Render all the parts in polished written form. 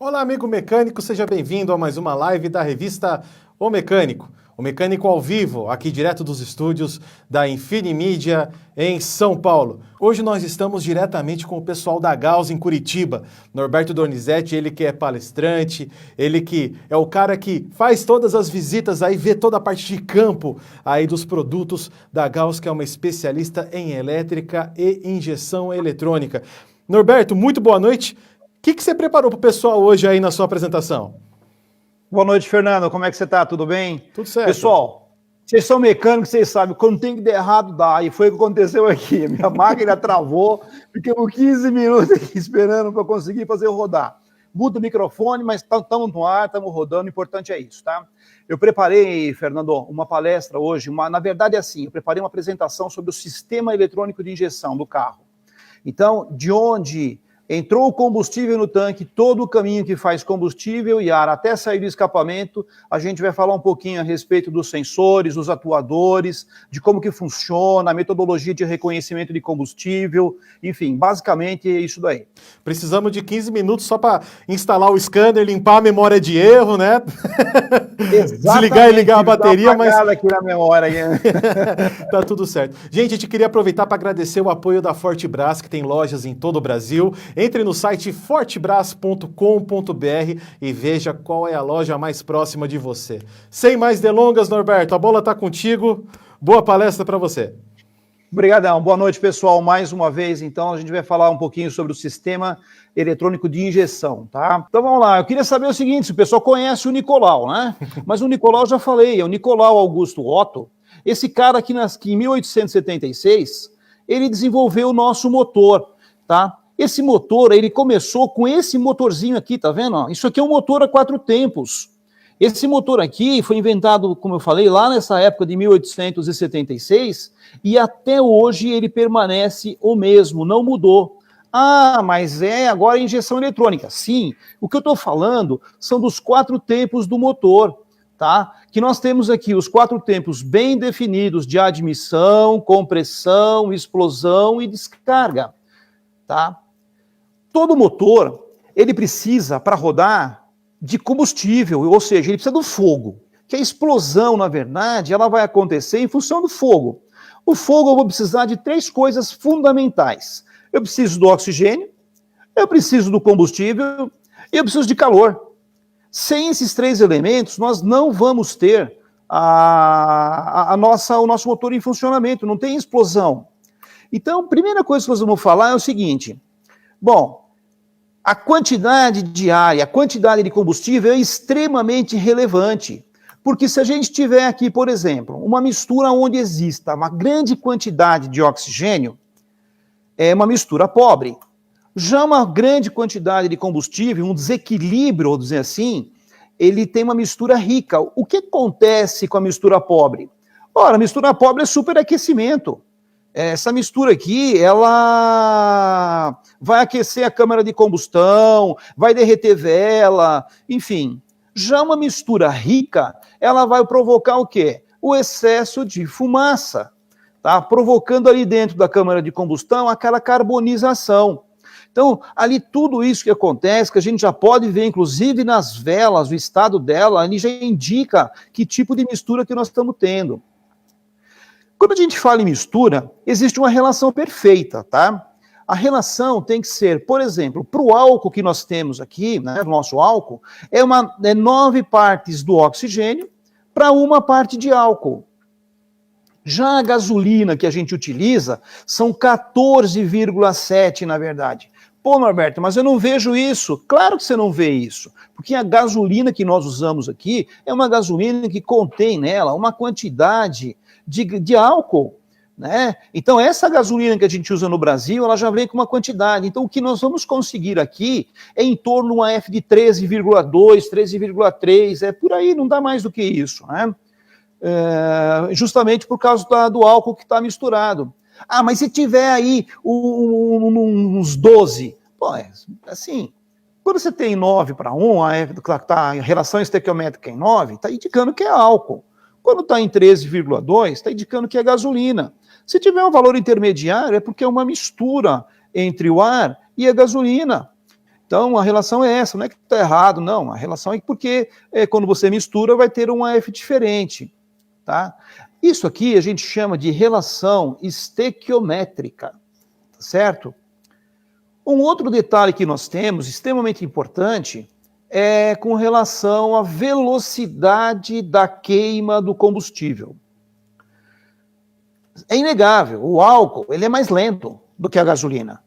Olá, amigo mecânico, seja bem-vindo a mais uma live da revista O Mecânico. O Mecânico ao vivo, aqui direto dos estúdios da Infinimídia em São Paulo. Hoje nós estamos diretamente com o pessoal da Gauss em Curitiba. Norberto Donizete, ele que é palestrante, ele que é o cara que faz todas as visitas aí, vê toda a parte de campo aí dos produtos da Gauss, que é uma especialista em elétrica e injeção eletrônica. Norberto, muito boa noite. O que você preparou para o pessoal hoje aí na sua apresentação? Boa noite, Fernando. Como é que você está? Tudo bem? Tudo certo. Pessoal, vocês são mecânicos, vocês sabem, quando tem que dar errado, dá. E foi o que aconteceu aqui. Minha máquina travou, fiquemos 15 minutos aqui esperando para conseguir fazer rodar. Muda o microfone, mas estamos no ar, estamos rodando, o importante é isso, tá? Eu preparei, Fernando, uma palestra hoje, na verdade é assim, eu preparei uma apresentação sobre o sistema eletrônico de injeção do carro. Então, de onde entrou o combustível no tanque, todo o caminho que faz combustível e ar até sair do escapamento, a gente vai falar um pouquinho a respeito dos sensores, dos atuadores, de como que funciona, a metodologia de reconhecimento de combustível, enfim, basicamente é isso daí. Precisamos de 15 minutos só para instalar o scanner, limpar a memória de erro, né? Desligar e ligar a bateria, mas aqui na memória. Tá tudo certo. Gente, a gente queria aproveitar para agradecer o apoio da Fortebras, que tem lojas em todo o Brasil. Entre no site fortebras.com.br e veja qual é a loja mais próxima de você. Sem mais delongas, Norberto, a bola está contigo. Boa palestra para você. Obrigadão. Boa noite, pessoal. Mais uma vez, então, a gente vai falar um pouquinho sobre o sistema eletrônico de injeção, tá? Então, vamos lá. Eu queria saber o seguinte, se o pessoal conhece o Nicolau, né? Mas o Nicolau, já falei, é o Nicolau Augusto Otto. Esse cara aqui, em 1876, ele desenvolveu o nosso motor, tá? Esse motor, ele começou com esse motorzinho aqui, tá vendo? Isso aqui é um motor a 4 tempos. Esse motor aqui foi inventado, como eu falei, lá nessa época de 1876, e até hoje ele permanece o mesmo, não mudou. Ah, mas agora é injeção eletrônica. Sim, o que eu estou falando são dos 4 tempos do motor, tá? Que nós temos aqui os 4 tempos bem definidos de admissão, compressão, explosão e descarga, tá? Todo motor, ele precisa, para rodar, de combustível, ou seja, ele precisa do fogo. Que a explosão, na verdade, ela vai acontecer em função do fogo. O fogo eu vou precisar de 3 coisas fundamentais. Eu preciso do oxigênio, eu preciso do combustível e eu preciso de calor. Sem esses 3 elementos, nós não vamos ter o nosso motor em funcionamento, não tem explosão. Então, a primeira coisa que nós vamos falar é o seguinte. Bom, a quantidade de ar e a quantidade de combustível é extremamente relevante, porque se a gente tiver aqui, por exemplo, uma mistura onde exista uma grande quantidade de oxigênio, é uma mistura pobre. Já uma grande quantidade de combustível, um desequilíbrio, vou dizer assim, ele tem uma mistura rica. O que acontece com a mistura pobre? Ora, a mistura pobre é superaquecimento. Essa mistura aqui, ela vai aquecer a câmara de combustão, vai derreter vela, enfim. Já uma mistura rica, ela vai provocar o quê? O excesso de fumaça, tá? Provocando ali dentro da câmara de combustão aquela carbonização. Então, ali tudo isso que acontece, que a gente já pode ver, inclusive nas velas, o estado dela, ali já indica que tipo de mistura que nós estamos tendo. Quando a gente fala em mistura, existe uma relação perfeita, tá? A relação tem que ser, por exemplo, para o álcool que nós temos aqui, né, o nosso álcool, é 9 partes do oxigênio para 1 parte de álcool. Já a gasolina que a gente utiliza são 14,7, na verdade. Pô, Norberto, mas eu não vejo isso. Claro que você não vê isso, porque a gasolina que nós usamos aqui é uma gasolina que contém nela uma quantidade de álcool, né? Então, essa gasolina que a gente usa no Brasil, ela já vem com uma quantidade. Então, o que nós vamos conseguir aqui é em torno de uma F de 13,2, 13,3, por aí, não dá mais do que isso, né? Justamente por causa do álcool que está misturado. Ah, mas se tiver aí uns 12, pô, assim, quando você tem 9 para 1, a relação estequiométrica em 9, está indicando que é álcool. Quando está em 13,2, está indicando que é gasolina. Se tiver um valor intermediário, é porque é uma mistura entre o ar e a gasolina. Então, a relação é essa, não é que está errado, não. A relação é porque quando você mistura, vai ter um AF diferente. Tá? Isso aqui a gente chama de relação estequiométrica, tá certo? Um outro detalhe que nós temos, extremamente importante, é com relação à velocidade da queima do combustível. É inegável, o álcool ele é mais lento do que a gasolina.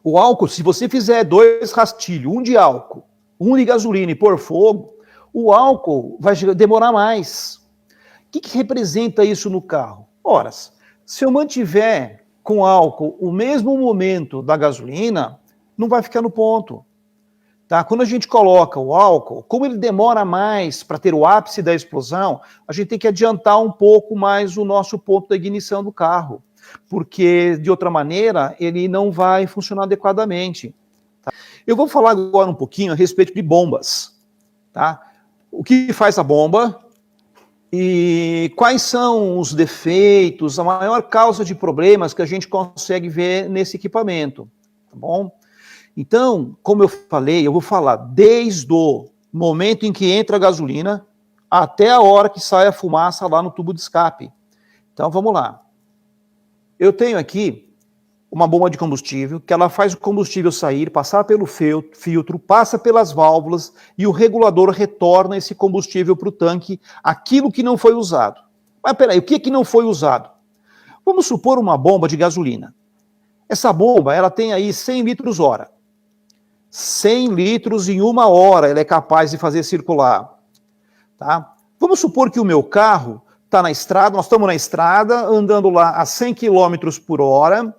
O álcool, se você fizer 2 rastilhos, um de álcool, um de gasolina e pôr fogo, o álcool vai demorar mais. O que representa isso no carro? Ora, se eu mantiver com álcool o mesmo momento da gasolina, não vai ficar no ponto. Tá? Quando a gente coloca o álcool, como ele demora mais para ter o ápice da explosão, a gente tem que adiantar um pouco mais o nosso ponto da ignição do carro, porque de outra maneira ele não vai funcionar adequadamente. Tá? Eu vou falar agora um pouquinho a respeito de bombas. Tá? O que faz a bomba? E quais são os defeitos, a maior causa de problemas que a gente consegue ver nesse equipamento, tá bom? Então, como eu falei, eu vou falar desde o momento em que entra a gasolina até a hora que sai a fumaça lá no tubo de escape. Então, vamos lá. Eu tenho aqui uma bomba de combustível, que ela faz o combustível sair, passar pelo filtro, passa pelas válvulas e o regulador retorna esse combustível para o tanque, aquilo que não foi usado. Mas peraí, o que não foi usado? Vamos supor uma bomba de gasolina. Essa bomba, ela tem aí 100 litros hora. 100 litros em 1 hora ela é capaz de fazer circular. Tá? Vamos supor que o meu carro está na estrada, nós estamos na estrada, andando lá a 100 km por hora,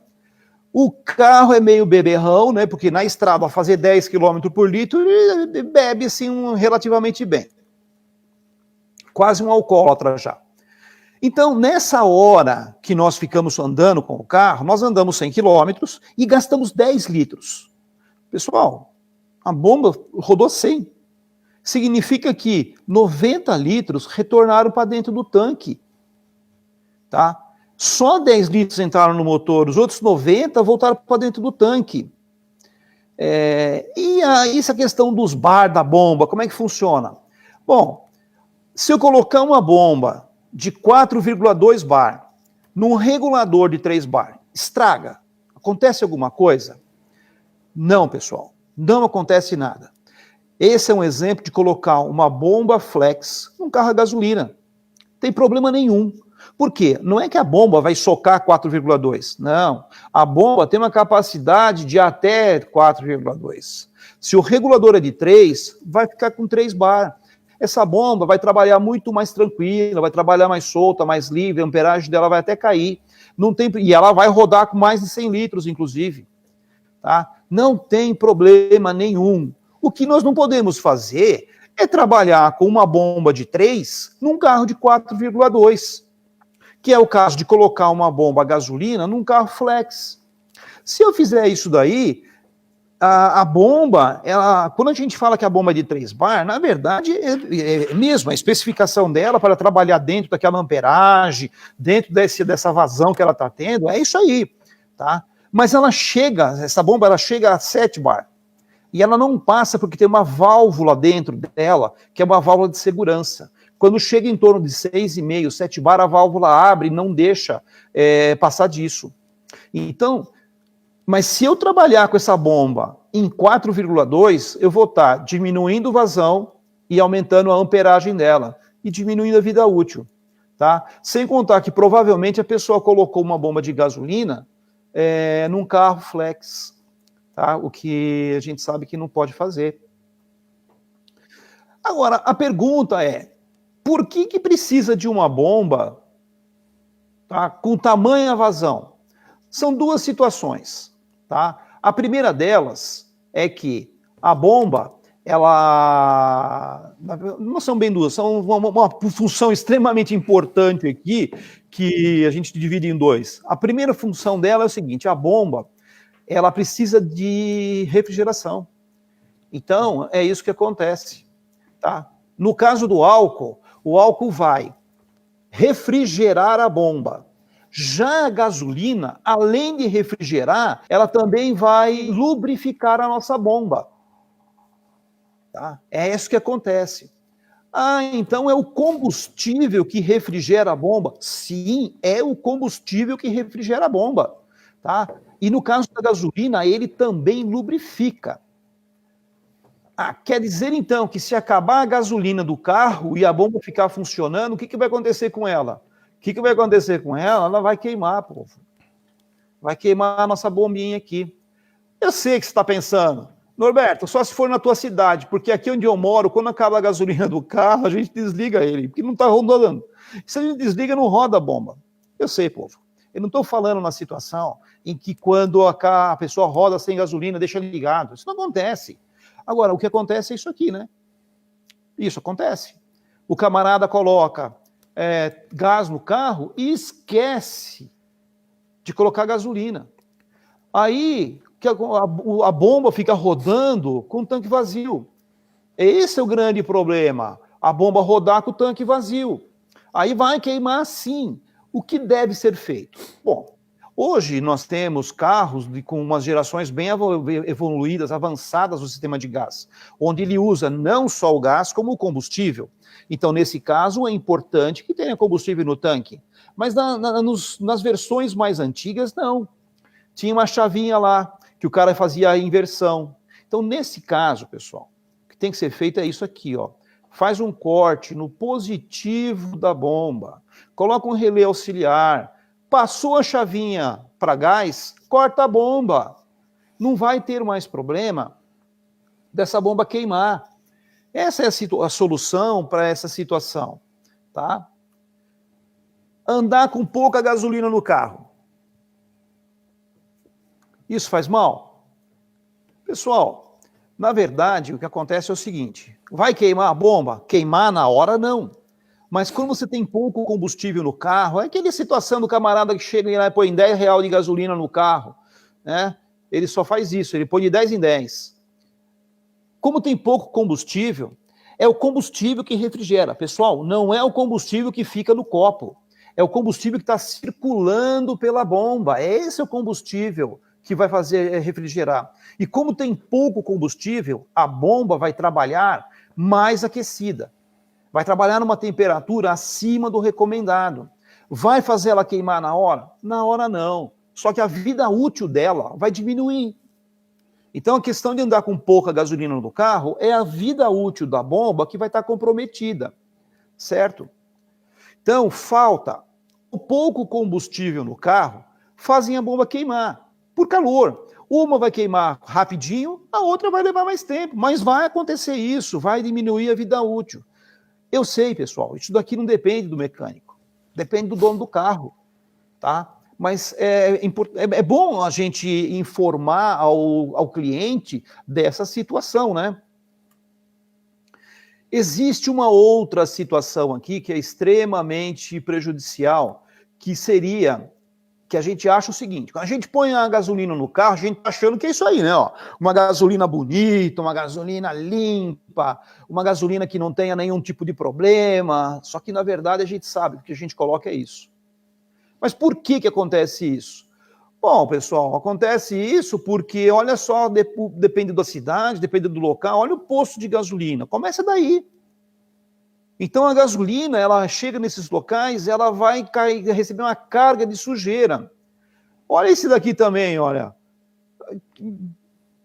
o carro é meio beberrão, né? Porque na estrada, a fazer 10 km por litro, ele bebe assim relativamente bem. Quase um alcoólatra já. Então, nessa hora que nós ficamos andando com o carro, nós andamos 100 km e gastamos 10 litros. Pessoal, a bomba rodou 100. Significa que 90 litros retornaram para dentro do tanque. Tá? Só 10 litros entraram no motor, os outros 90 voltaram para dentro do tanque. E aí, essa questão dos bar da bomba, como é que funciona? Bom, se eu colocar uma bomba de 4,2 bar num regulador de 3 bar, estraga? Acontece alguma coisa? Não, pessoal, não acontece nada. Esse é um exemplo de colocar uma bomba flex num carro a gasolina. Não tem problema nenhum. Por quê? Não é que a bomba vai socar 4,2. Não. A bomba tem uma capacidade de até 4,2. Se o regulador é de 3, vai ficar com 3 bar. Essa bomba vai trabalhar muito mais tranquila, vai trabalhar mais solta, mais livre, a amperagem dela vai até cair. Não tem, e ela vai rodar com mais de 100 litros, inclusive. Tá? Não tem problema nenhum. O que nós não podemos fazer é trabalhar com uma bomba de 3 num carro de 4,2. Que é o caso de colocar uma bomba a gasolina num carro flex. Se eu fizer isso daí, a bomba, quando a gente fala que a bomba é de 3 bar, na verdade é mesmo a especificação dela para trabalhar dentro daquela amperagem, dentro dessa vazão que ela está tendo, é isso aí, tá? Mas essa bomba ela chega a 7 bar. E ela não passa porque tem uma válvula dentro dela, que é uma válvula de segurança. Quando chega em torno de 6,5, 7 bar, a válvula abre e não deixa passar disso. Então, mas se eu trabalhar com essa bomba em 4,2, eu vou estar diminuindo o vazão e aumentando a amperagem dela, e diminuindo a vida útil. Tá? Sem contar que provavelmente a pessoa colocou uma bomba de gasolina num carro flex, tá? O que a gente sabe que não pode fazer. Agora, a pergunta é, por que precisa de uma bomba, tá, com tamanha vazão? São 2 situações. Tá? A primeira delas é que a bomba, não são bem 2, são uma função extremamente importante aqui, que a gente divide em 2. A primeira função dela é o seguinte, a bomba, ela precisa de refrigeração. Então, é isso que acontece. Tá? No caso do álcool, o álcool vai refrigerar a bomba. Já a gasolina, além de refrigerar, ela também vai lubrificar a nossa bomba. Tá? É isso que acontece. Ah, então é o combustível que refrigera a bomba? Sim, é o combustível que refrigera a bomba. Tá? E no caso da gasolina, ele também lubrifica. Ah, quer dizer então que se acabar a gasolina do carro e a bomba ficar funcionando, o que vai acontecer com ela? O que vai acontecer com ela? Ela vai queimar, povo. Vai queimar a nossa bombinha aqui. Eu sei que você está pensando, Norberto, só se for na tua cidade, porque aqui onde eu moro, quando acaba a gasolina do carro, a gente desliga ele, porque não está rodando. Se a gente desliga, não roda a bomba. Eu sei, povo. Eu não estou falando na situação em que quando a pessoa roda sem gasolina, deixa ligado. Isso não acontece. Agora, o que acontece é isso aqui, né? Isso acontece. O camarada coloca gás no carro e esquece de colocar gasolina. Aí a bomba fica rodando com o tanque vazio. Esse é o grande problema. A bomba rodar com o tanque vazio. Aí vai queimar sim. O que deve ser feito? Bom, hoje nós temos carros com umas gerações bem evoluídas, avançadas no sistema de gás, onde ele usa não só o gás como o combustível. Então, nesse caso, é importante que tenha combustível no tanque. Mas nas versões mais antigas, não. Tinha uma chavinha lá, que o cara fazia a inversão. Então, nesse caso, pessoal, o que tem que ser feito é isso aqui, ó. Faz um corte no positivo da bomba, coloca um relé auxiliar, passou a chavinha para gás, corta a bomba. Não vai ter mais problema dessa bomba queimar. Essa é a solução para essa situação, tá? Andar com pouca gasolina no carro. Isso faz mal? Pessoal, na verdade, o que acontece é o seguinte, vai queimar a bomba? Queimar na hora, não. Mas quando você tem pouco combustível no carro, é aquela situação do camarada que chega lá e põe R$10 de gasolina no carro, né? Ele só faz isso, ele põe de 10 em 10. Como tem pouco combustível, é o combustível que refrigera. Pessoal, não é o combustível que fica no copo, é o combustível que está circulando pela bomba. Esse é o combustível que vai fazer refrigerar. E como tem pouco combustível, a bomba vai trabalhar mais aquecida. Vai trabalhar numa temperatura acima do recomendado. Vai fazer ela queimar na hora? Na hora não. Só que a vida útil dela vai diminuir. Então a questão de andar com pouca gasolina no carro é a vida útil da bomba que vai estar comprometida. Certo? Então falta o pouco combustível no carro, fazem a bomba queimar por calor. Uma vai queimar rapidinho, a outra vai levar mais tempo, mas vai acontecer isso, vai diminuir a vida útil. Eu sei, pessoal, isso daqui não depende do mecânico, depende do dono do carro, tá? Mas é bom a gente informar ao cliente dessa situação, né? Existe uma outra situação aqui que é extremamente prejudicial, que seria que a gente acha o seguinte, quando a gente põe a gasolina no carro, a gente tá achando que é isso aí, né? Ó, uma gasolina bonita, uma gasolina limpa, uma gasolina que não tenha nenhum tipo de problema, só que na verdade a gente sabe que o que a gente coloca é isso. Mas por que acontece isso? Bom, pessoal, acontece isso porque, olha só, depende da cidade, depende do local, olha o posto de gasolina, começa daí. Então a gasolina, ela chega nesses locais, ela vai receber uma carga de sujeira. Olha esse daqui também, olha.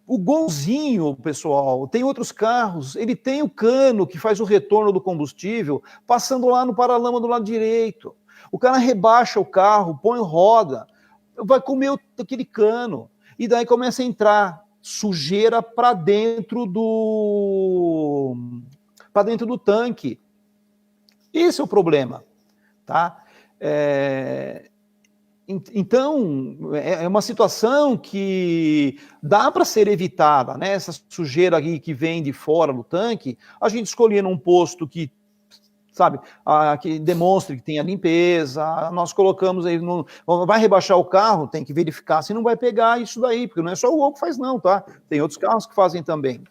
O golzinho, pessoal, tem outros carros, ele tem o cano que faz o retorno do combustível, passando lá no paralama do lado direito. O cara rebaixa o carro, põe roda, vai comer aquele cano, e daí começa a entrar sujeira para dentro do tanque. Esse é o problema, tá? Então, é uma situação que dá para ser evitada, né? Essa sujeira aqui que vem de fora do tanque, a gente escolhendo um posto que, sabe, que demonstre que tem a limpeza, nós colocamos aí, vai rebaixar o carro, tem que verificar se não vai pegar isso daí, porque não é só o Gol que faz não, tá? Tem outros carros que fazem também.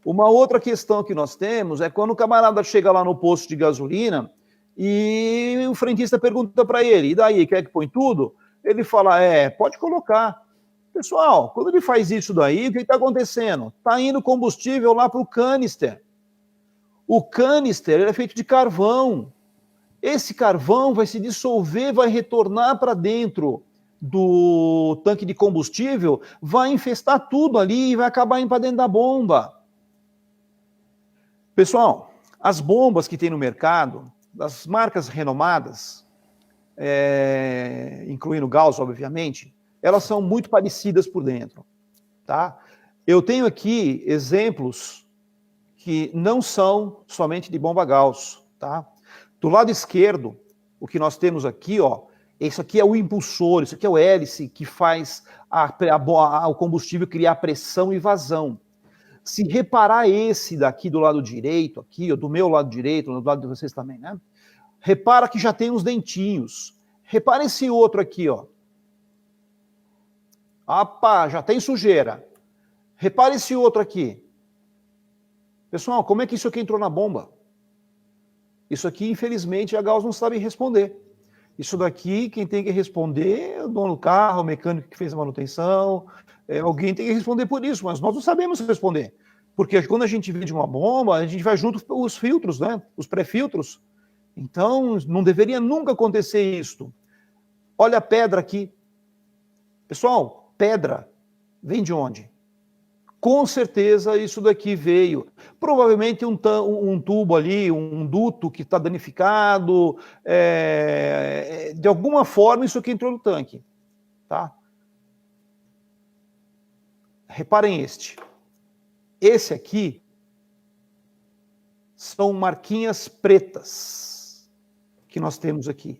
Uma outra questão que nós temos é quando o camarada chega lá no posto de gasolina E o frentista pergunta para ele, e daí, quer que põe tudo? Ele fala, pode colocar. Pessoal, quando ele faz isso daí, o que está acontecendo? Está indo combustível lá para o canister. O canister é feito de carvão. Esse carvão vai se dissolver, vai retornar para dentro do tanque de combustível, vai infestar tudo ali e vai acabar indo para dentro da bomba. Pessoal, as bombas que tem no mercado, das marcas renomadas, incluindo Gauss, obviamente, elas são muito parecidas por dentro, tá? Eu tenho aqui exemplos que não são somente de bomba Gauss, tá? Do lado esquerdo, o que nós temos aqui, ó, isso aqui é o impulsor, isso aqui é o hélice que faz o combustível criar pressão e vazão. Se reparar esse daqui do lado direito, aqui, ó, do meu lado direito, do lado de vocês também, né? Repara que já tem uns dentinhos. Repara esse outro aqui, ó. Opa, já tem sujeira. Repara esse outro aqui. Pessoal, como é que isso aqui entrou na bomba? Isso aqui, infelizmente, a Gauss não sabe responder. Isso daqui, quem tem que responder é o dono do carro, o mecânico que fez a manutenção, alguém tem que responder por isso, mas nós não sabemos responder. Porque quando a gente vende uma bomba, a gente vai junto os filtros, né? Os pré-filtros. Então, não deveria nunca acontecer isso. Olha a pedra aqui. Pessoal, pedra vem de onde? Com certeza isso daqui veio. Provavelmente um tubo ali, um duto que está danificado. De alguma forma isso aqui entrou no tanque. Tá? Reparem este. Esse aqui são marquinhas pretas que nós temos aqui.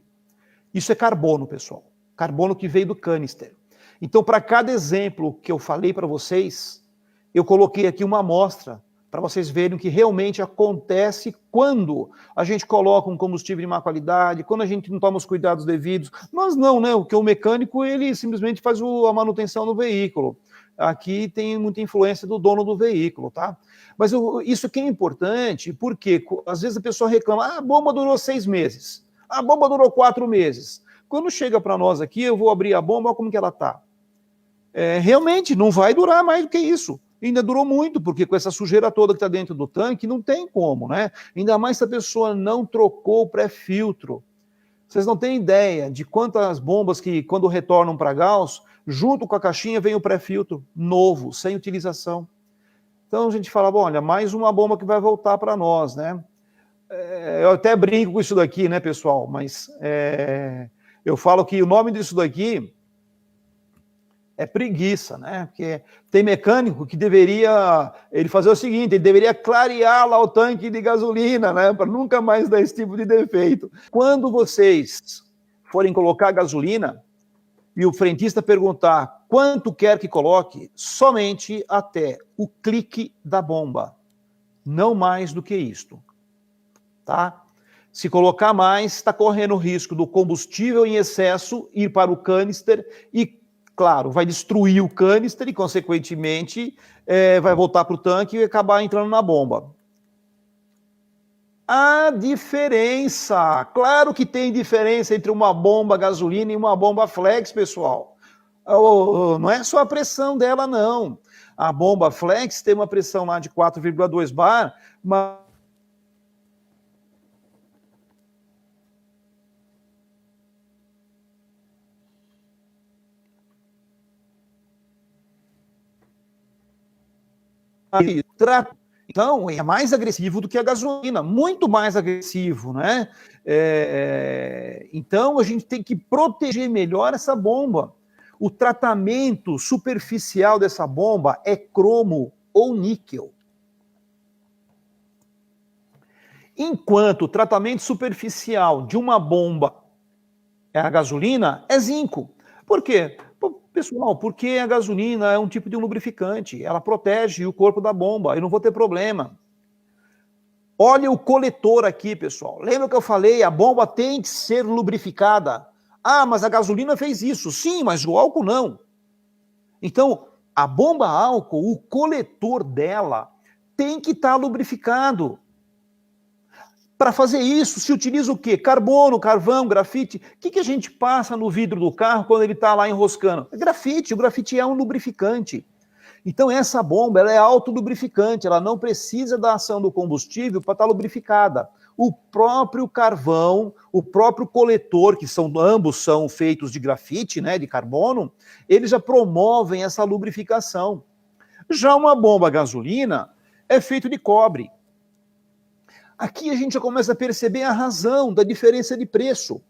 Isso é carbono, pessoal. Carbono que veio do canister. Então, para cada exemplo que eu falei para vocês, eu coloquei aqui uma amostra para vocês verem o que realmente acontece quando a gente coloca um combustível de má qualidade, quando a gente não toma os cuidados devidos. Mas não, né? Porque o mecânico, ele simplesmente faz a manutenção do veículo. Aqui tem muita influência do dono do veículo, tá? Mas isso aqui é importante, porque às vezes a pessoa reclama, a bomba durou 6 meses, a bomba durou 4 meses. Quando chega para nós aqui, eu vou abrir a bomba, olha como que ela tá. Realmente, não vai durar mais do que isso. Ainda durou muito, porque com essa sujeira toda que está dentro do tanque, não tem como, né? Ainda mais se a pessoa não trocou o pré-filtro. Vocês não têm ideia de quantas bombas que, quando retornam para Gauss, junto com a caixinha vem o pré-filtro novo, sem utilização. Então a gente fala, bom, olha, mais uma bomba que vai voltar para nós, né? Eu até brinco com isso daqui, né, pessoal? Mas eu falo que o nome disso daqui é preguiça, né? Porque tem mecânico que deveria ele fazer o seguinte, ele deveria clarear lá o tanque de gasolina, né? Para nunca mais dar esse tipo de defeito. Quando vocês forem colocar gasolina e o frentista perguntar quanto quer que coloque, somente até o clique da bomba. Não mais do que isto. Tá? Se colocar mais, está correndo o risco do combustível em excesso ir para o canister e, claro, vai destruir o canister e, consequentemente, vai voltar para o tanque e acabar entrando na bomba. A diferença, claro que tem diferença entre uma bomba gasolina e uma bomba flex, pessoal. Não é só a pressão dela, não. A bomba flex tem uma pressão lá de 4,2 bar, mas então, é mais agressivo do que a gasolina, muito mais agressivo, né? Então, a gente tem que proteger melhor essa bomba. O tratamento superficial dessa bomba é cromo ou níquel. Enquanto o tratamento superficial de uma bomba a gasolina é zinco. Por quê? Pessoal, porque a gasolina é um tipo de um lubrificante, ela protege o corpo da bomba, eu não vou ter problema. Olha o coletor aqui, pessoal. Lembra que eu falei, a bomba tem que ser lubrificada. Ah, mas a gasolina fez isso. Sim, mas o álcool não. Então, a bomba álcool, o coletor dela, tem que estar lubrificado. Para fazer isso, se utiliza o quê? Carbono, carvão, grafite. O que a gente passa no vidro do carro quando ele está lá enroscando? É grafite. O grafite é um lubrificante. Então, essa bomba ela é autolubrificante, ela não precisa da ação do combustível para estar lubrificada. O próprio carvão, o próprio coletor, que ambos são feitos de grafite, né, de carbono, eles já promovem essa lubrificação. Já uma bomba a gasolina é feita de cobre. Aqui a gente já começa a perceber a razão da diferença de preço.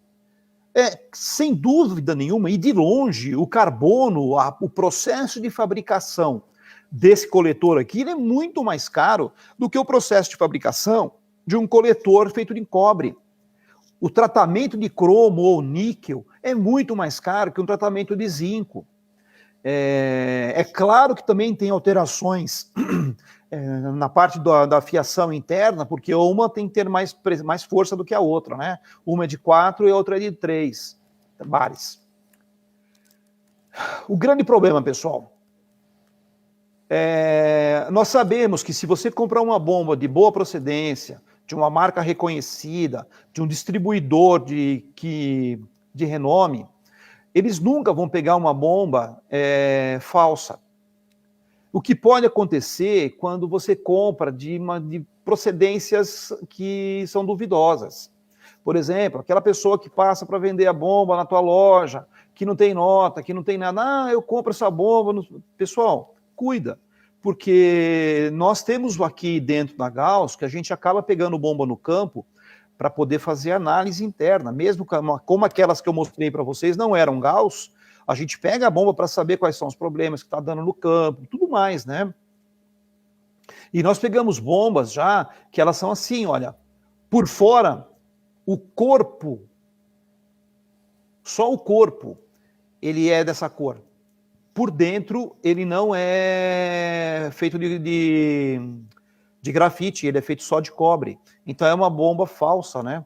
Sem dúvida nenhuma, e de longe, o carbono, o processo de fabricação desse coletor aqui, ele é muito mais caro do que o processo de fabricação de um coletor feito de cobre. O tratamento de cromo ou níquel é muito mais caro que um tratamento de zinco. É claro que também tem alterações na parte da fiação interna, porque uma tem que ter mais força do que a outra, né? Uma é de 4 e a outra é de 3 bares. O grande problema, pessoal, nós sabemos que se você comprar uma bomba de boa procedência, de uma marca reconhecida, de um distribuidor de renome, eles nunca vão pegar uma bomba falsa. O que pode acontecer quando você compra de procedências que são duvidosas. Por exemplo, aquela pessoa que passa para vender a bomba na tua loja, que não tem nota, que não tem nada, eu compro essa bomba. Pessoal, cuida, porque nós temos aqui dentro da Gauss que a gente acaba pegando bomba no campo para poder fazer análise interna, mesmo como aquelas que eu mostrei para vocês não eram Gauss, a gente pega a bomba para saber quais são os problemas que está dando no campo, tudo mais, né? E nós pegamos bombas já que elas são assim, olha, por fora, o corpo, só o corpo, ele é dessa cor. Por dentro, ele não é feito de grafite, ele é feito só de cobre. Então é uma bomba falsa, né?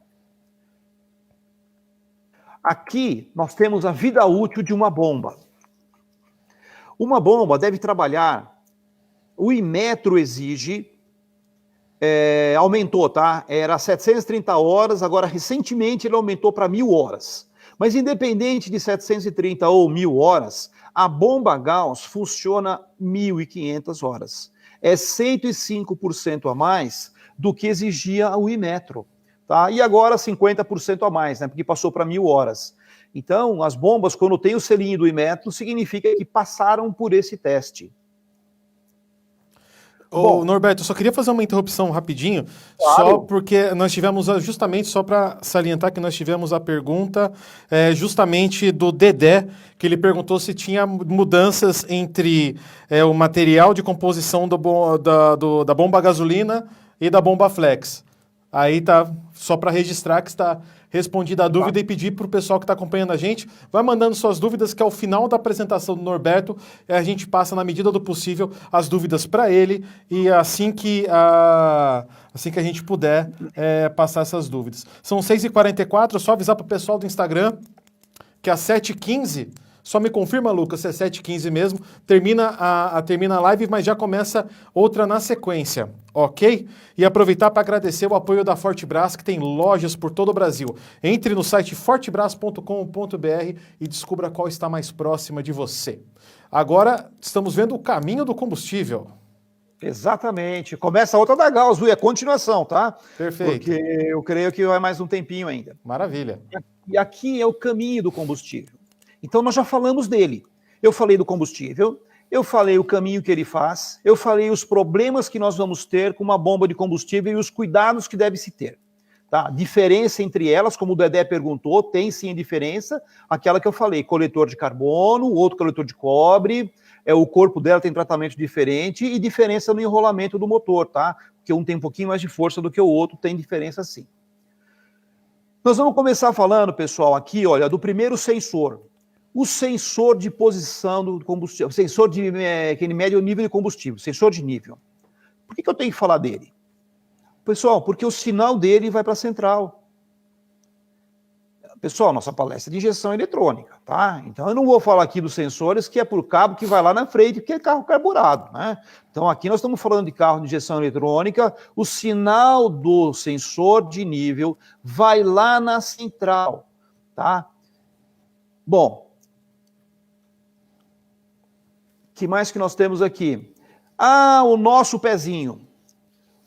Aqui nós temos a vida útil de uma bomba. Uma bomba deve trabalhar, o Inmetro exige, aumentou, tá? Era 730 horas, agora recentemente ele aumentou para 1.000 horas. Mas independente de 730 ou 1.000 horas, a bomba Gauss funciona 1.500 horas. É 105% a mais do que exigia o Inmetro. Tá? E agora 50% a mais, né? Porque passou para 1.000 horas. Então, as bombas, quando tem o selinho do Inmetro, significa que passaram por esse teste. Ô, Norberto, eu só queria fazer uma interrupção rapidinho, claro. Só porque nós tivemos, justamente só para salientar que nós tivemos a pergunta justamente do Dedé, que ele perguntou se tinha mudanças entre o material de composição da bomba a gasolina e da bomba flex. Aí tá, só para registrar que está respondida a dúvida e pedir para o pessoal que está acompanhando a gente, vai mandando suas dúvidas, que ao final da apresentação do Norberto, a gente passa, na medida do possível, as dúvidas para ele, e assim que a gente puder passar essas dúvidas. São 6h44, só avisar para o pessoal do Instagram que às 7h15... Só me confirma, Lucas, se é 7h15 mesmo. Termina a live, mas já começa outra na sequência, ok? E aproveitar para agradecer o apoio da Fortebras, que tem lojas por todo o Brasil. Entre no site fortebras.com.br e descubra qual está mais próxima de você. Agora, estamos vendo o caminho do combustível. Exatamente. Começa a outra da Gauss, é continuação, tá? Perfeito. Porque eu creio que vai mais um tempinho ainda. Maravilha. E aqui é o caminho do combustível. Então nós já falamos dele. Eu falei do combustível, eu falei o caminho que ele faz, eu falei os problemas que nós vamos ter com uma bomba de combustível e os cuidados que deve se ter. Tá? Diferença entre elas, como o Dedé perguntou, tem sim diferença. Aquela que eu falei, coletor de carbono, outro coletor de cobre, o corpo dela tem tratamento diferente e diferença no enrolamento do motor, tá? Porque um tem um pouquinho mais de força do que o outro, tem diferença sim. Nós vamos começar falando, pessoal, aqui, olha, do primeiro sensor. O sensor de posição do combustível, o sensor que ele mede o nível de combustível, sensor de nível. Por que eu tenho que falar dele? Pessoal, porque o sinal dele vai para a central. Pessoal, nossa palestra é de injeção eletrônica, tá? Então eu não vou falar aqui dos sensores que é por cabo que vai lá na frente, que é carro carburado, né? Então aqui nós estamos falando de carro de injeção eletrônica, o sinal do sensor de nível vai lá na central, tá? Bom, que mais que nós temos aqui? Ah, o nosso pezinho.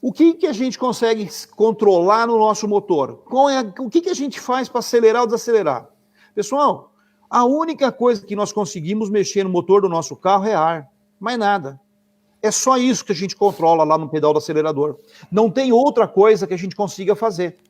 O que a gente consegue controlar no nosso motor? O que a gente faz para acelerar ou desacelerar? Pessoal, a única coisa que nós conseguimos mexer no motor do nosso carro é ar, mais nada. É só isso que a gente controla lá no pedal do acelerador. Não tem outra coisa que a gente consiga fazer,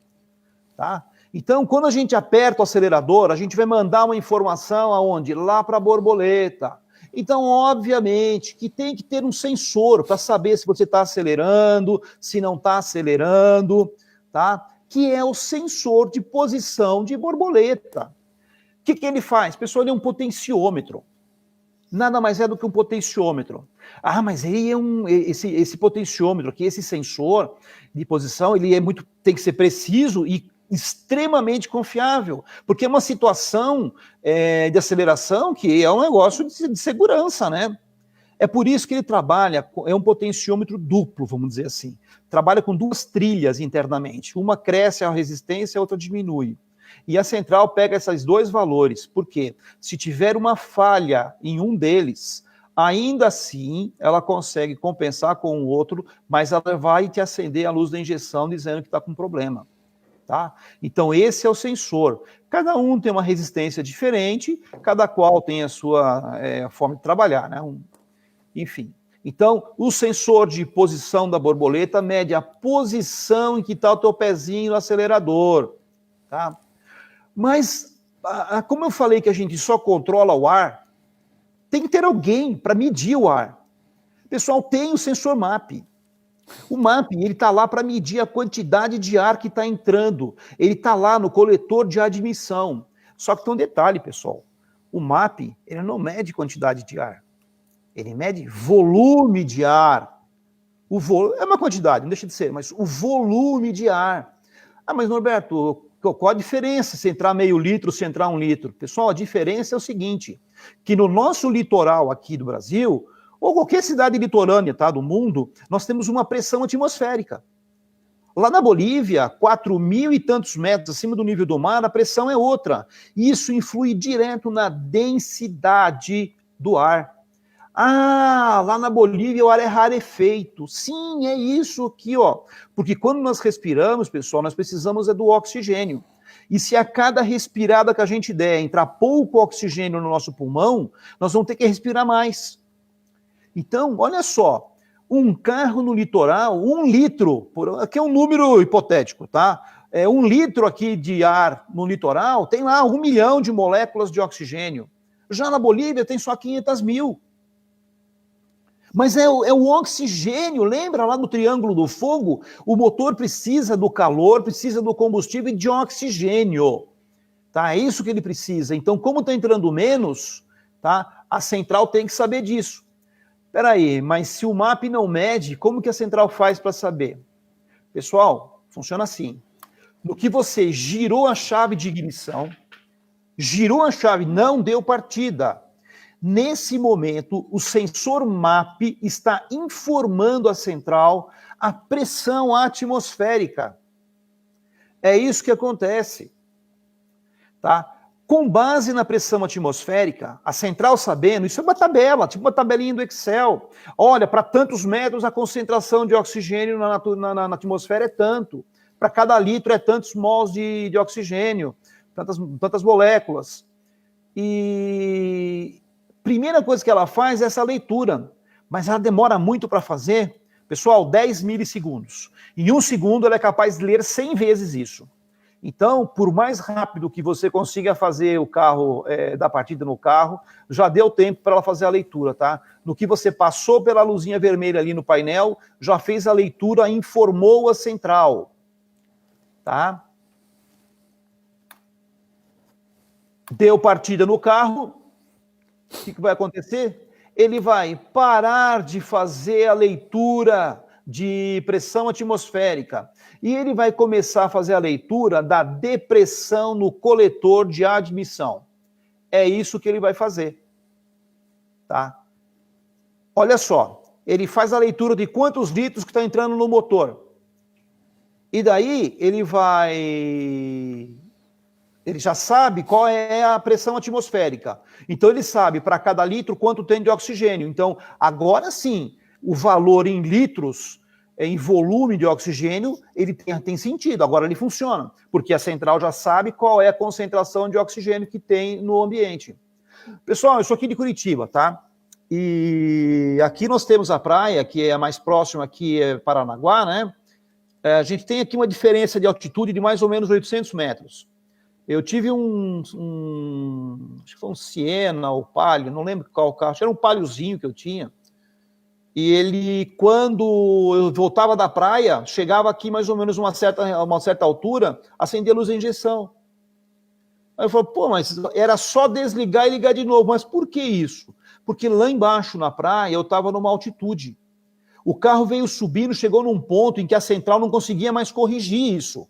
tá? Então, quando a gente aperta o acelerador, a gente vai mandar uma informação aonde? Lá para a borboleta. Então, obviamente, que tem que ter um sensor para saber se você está acelerando, se não está acelerando, tá? Que é o sensor de posição de borboleta. O que ele faz? Pessoal, ele é um potenciômetro. Nada mais é do que um potenciômetro. Ah, mas ele é esse potenciômetro aqui, esse sensor de posição, ele tem que ser preciso e extremamente confiável, porque é uma situação de aceleração que é um negócio de segurança, né? É por isso que ele trabalha, é um potenciômetro duplo, vamos dizer assim. Trabalha com duas trilhas internamente. Uma cresce a resistência, a outra diminui. E a central pega esses dois valores, porque se tiver uma falha em um deles, ainda assim ela consegue compensar com o outro, mas ela vai te acender a luz da injeção dizendo que está com problema. Tá? Então esse é o sensor. Cada um tem uma resistência diferente, cada qual tem a sua forma de trabalhar, né? Enfim. Então, o sensor de posição da borboleta mede a posição em que está o teu pezinho no acelerador, tá? Mas, como eu falei que a gente só controla o ar, tem que ter alguém para medir o ar. Pessoal, tem o sensor MAP. O MAP, ele está lá para medir a quantidade de ar que está entrando. Ele está lá no coletor de admissão. Só que tem um detalhe, pessoal. O MAP, ele não mede quantidade de ar. Ele mede volume de ar. É uma quantidade, não deixa de ser, mas o volume de ar. Ah, mas Norberto, qual a diferença se entrar meio litro, se entrar 1 litro? Pessoal, a diferença é o seguinte, que no nosso litoral aqui do Brasil, ou qualquer cidade litorânea, tá, do mundo, nós temos uma pressão atmosférica. Lá na Bolívia, 4.000 e tantos metros acima do nível do mar, a pressão é outra. Isso influi direto na densidade do ar. Ah, lá na Bolívia o ar é rarefeito. Sim, é isso aqui, ó. Porque quando nós respiramos, pessoal, nós precisamos do oxigênio. E se a cada respirada que a gente der entrar pouco oxigênio no nosso pulmão, nós vamos ter que respirar mais. Então, olha só, um carro no litoral, 1 litro, aqui é um número hipotético, tá? 1 litro aqui de ar no litoral tem lá 1 milhão de moléculas de oxigênio. Já na Bolívia tem só 500 mil. Mas é o oxigênio, lembra lá no Triângulo do Fogo? O motor precisa do calor, precisa do combustível e de oxigênio. Tá? É isso que ele precisa. Então, como está entrando menos, tá? A central tem que saber disso. Espera aí, mas se o MAP não mede, como que a central faz para saber? Pessoal, funciona assim. No que você girou a chave de ignição, girou a chave, não deu partida. Nesse momento, o sensor MAP está informando a central a pressão atmosférica. É isso que acontece. Tá? Com base na pressão atmosférica, a central sabendo, isso é uma tabela, tipo uma tabelinha do Excel. Olha, para tantos metros a concentração de oxigênio na atmosfera é tanto. Para cada litro é tantos mols de oxigênio, tantas moléculas. E primeira coisa que ela faz é essa leitura, mas ela demora muito para fazer. Pessoal, 10 milissegundos. Em 1 segundo ela é capaz de ler 100 vezes isso. Então, por mais rápido que você consiga fazer o carro, dar partida no carro, já deu tempo para ela fazer a leitura, tá? No que você passou pela luzinha vermelha ali no painel, já fez a leitura, informou a central, tá? Deu partida no carro, o que vai acontecer? Ele vai parar de fazer a leitura de pressão atmosférica. E ele vai começar a fazer a leitura da depressão no coletor de admissão. É isso que ele vai fazer. Tá? Olha só, ele faz a leitura de quantos litros que está entrando no motor. E daí ele já sabe qual é a pressão atmosférica. Então ele sabe para cada litro quanto tem de oxigênio. Então, agora sim, o valor em litros, em volume de oxigênio, ele tem sentido. Agora ele funciona, porque a central já sabe qual é a concentração de oxigênio que tem no ambiente. Pessoal, eu sou aqui de Curitiba, tá? E aqui nós temos a praia, que é a mais próxima aqui, é Paranaguá, né? A gente tem aqui uma diferença de altitude de mais ou menos 800 metros. Eu tive acho que foi um Siena ou Palio, não lembro qual carro, era um Paliozinho que eu tinha. E ele, quando eu voltava da praia, chegava aqui mais ou menos uma certa altura, acendia a luz da injeção. Aí eu falei, pô, mas era só desligar e ligar de novo. Mas por que isso? Porque lá embaixo na praia eu estava numa altitude. O carro veio subindo, chegou num ponto em que a central não conseguia mais corrigir isso.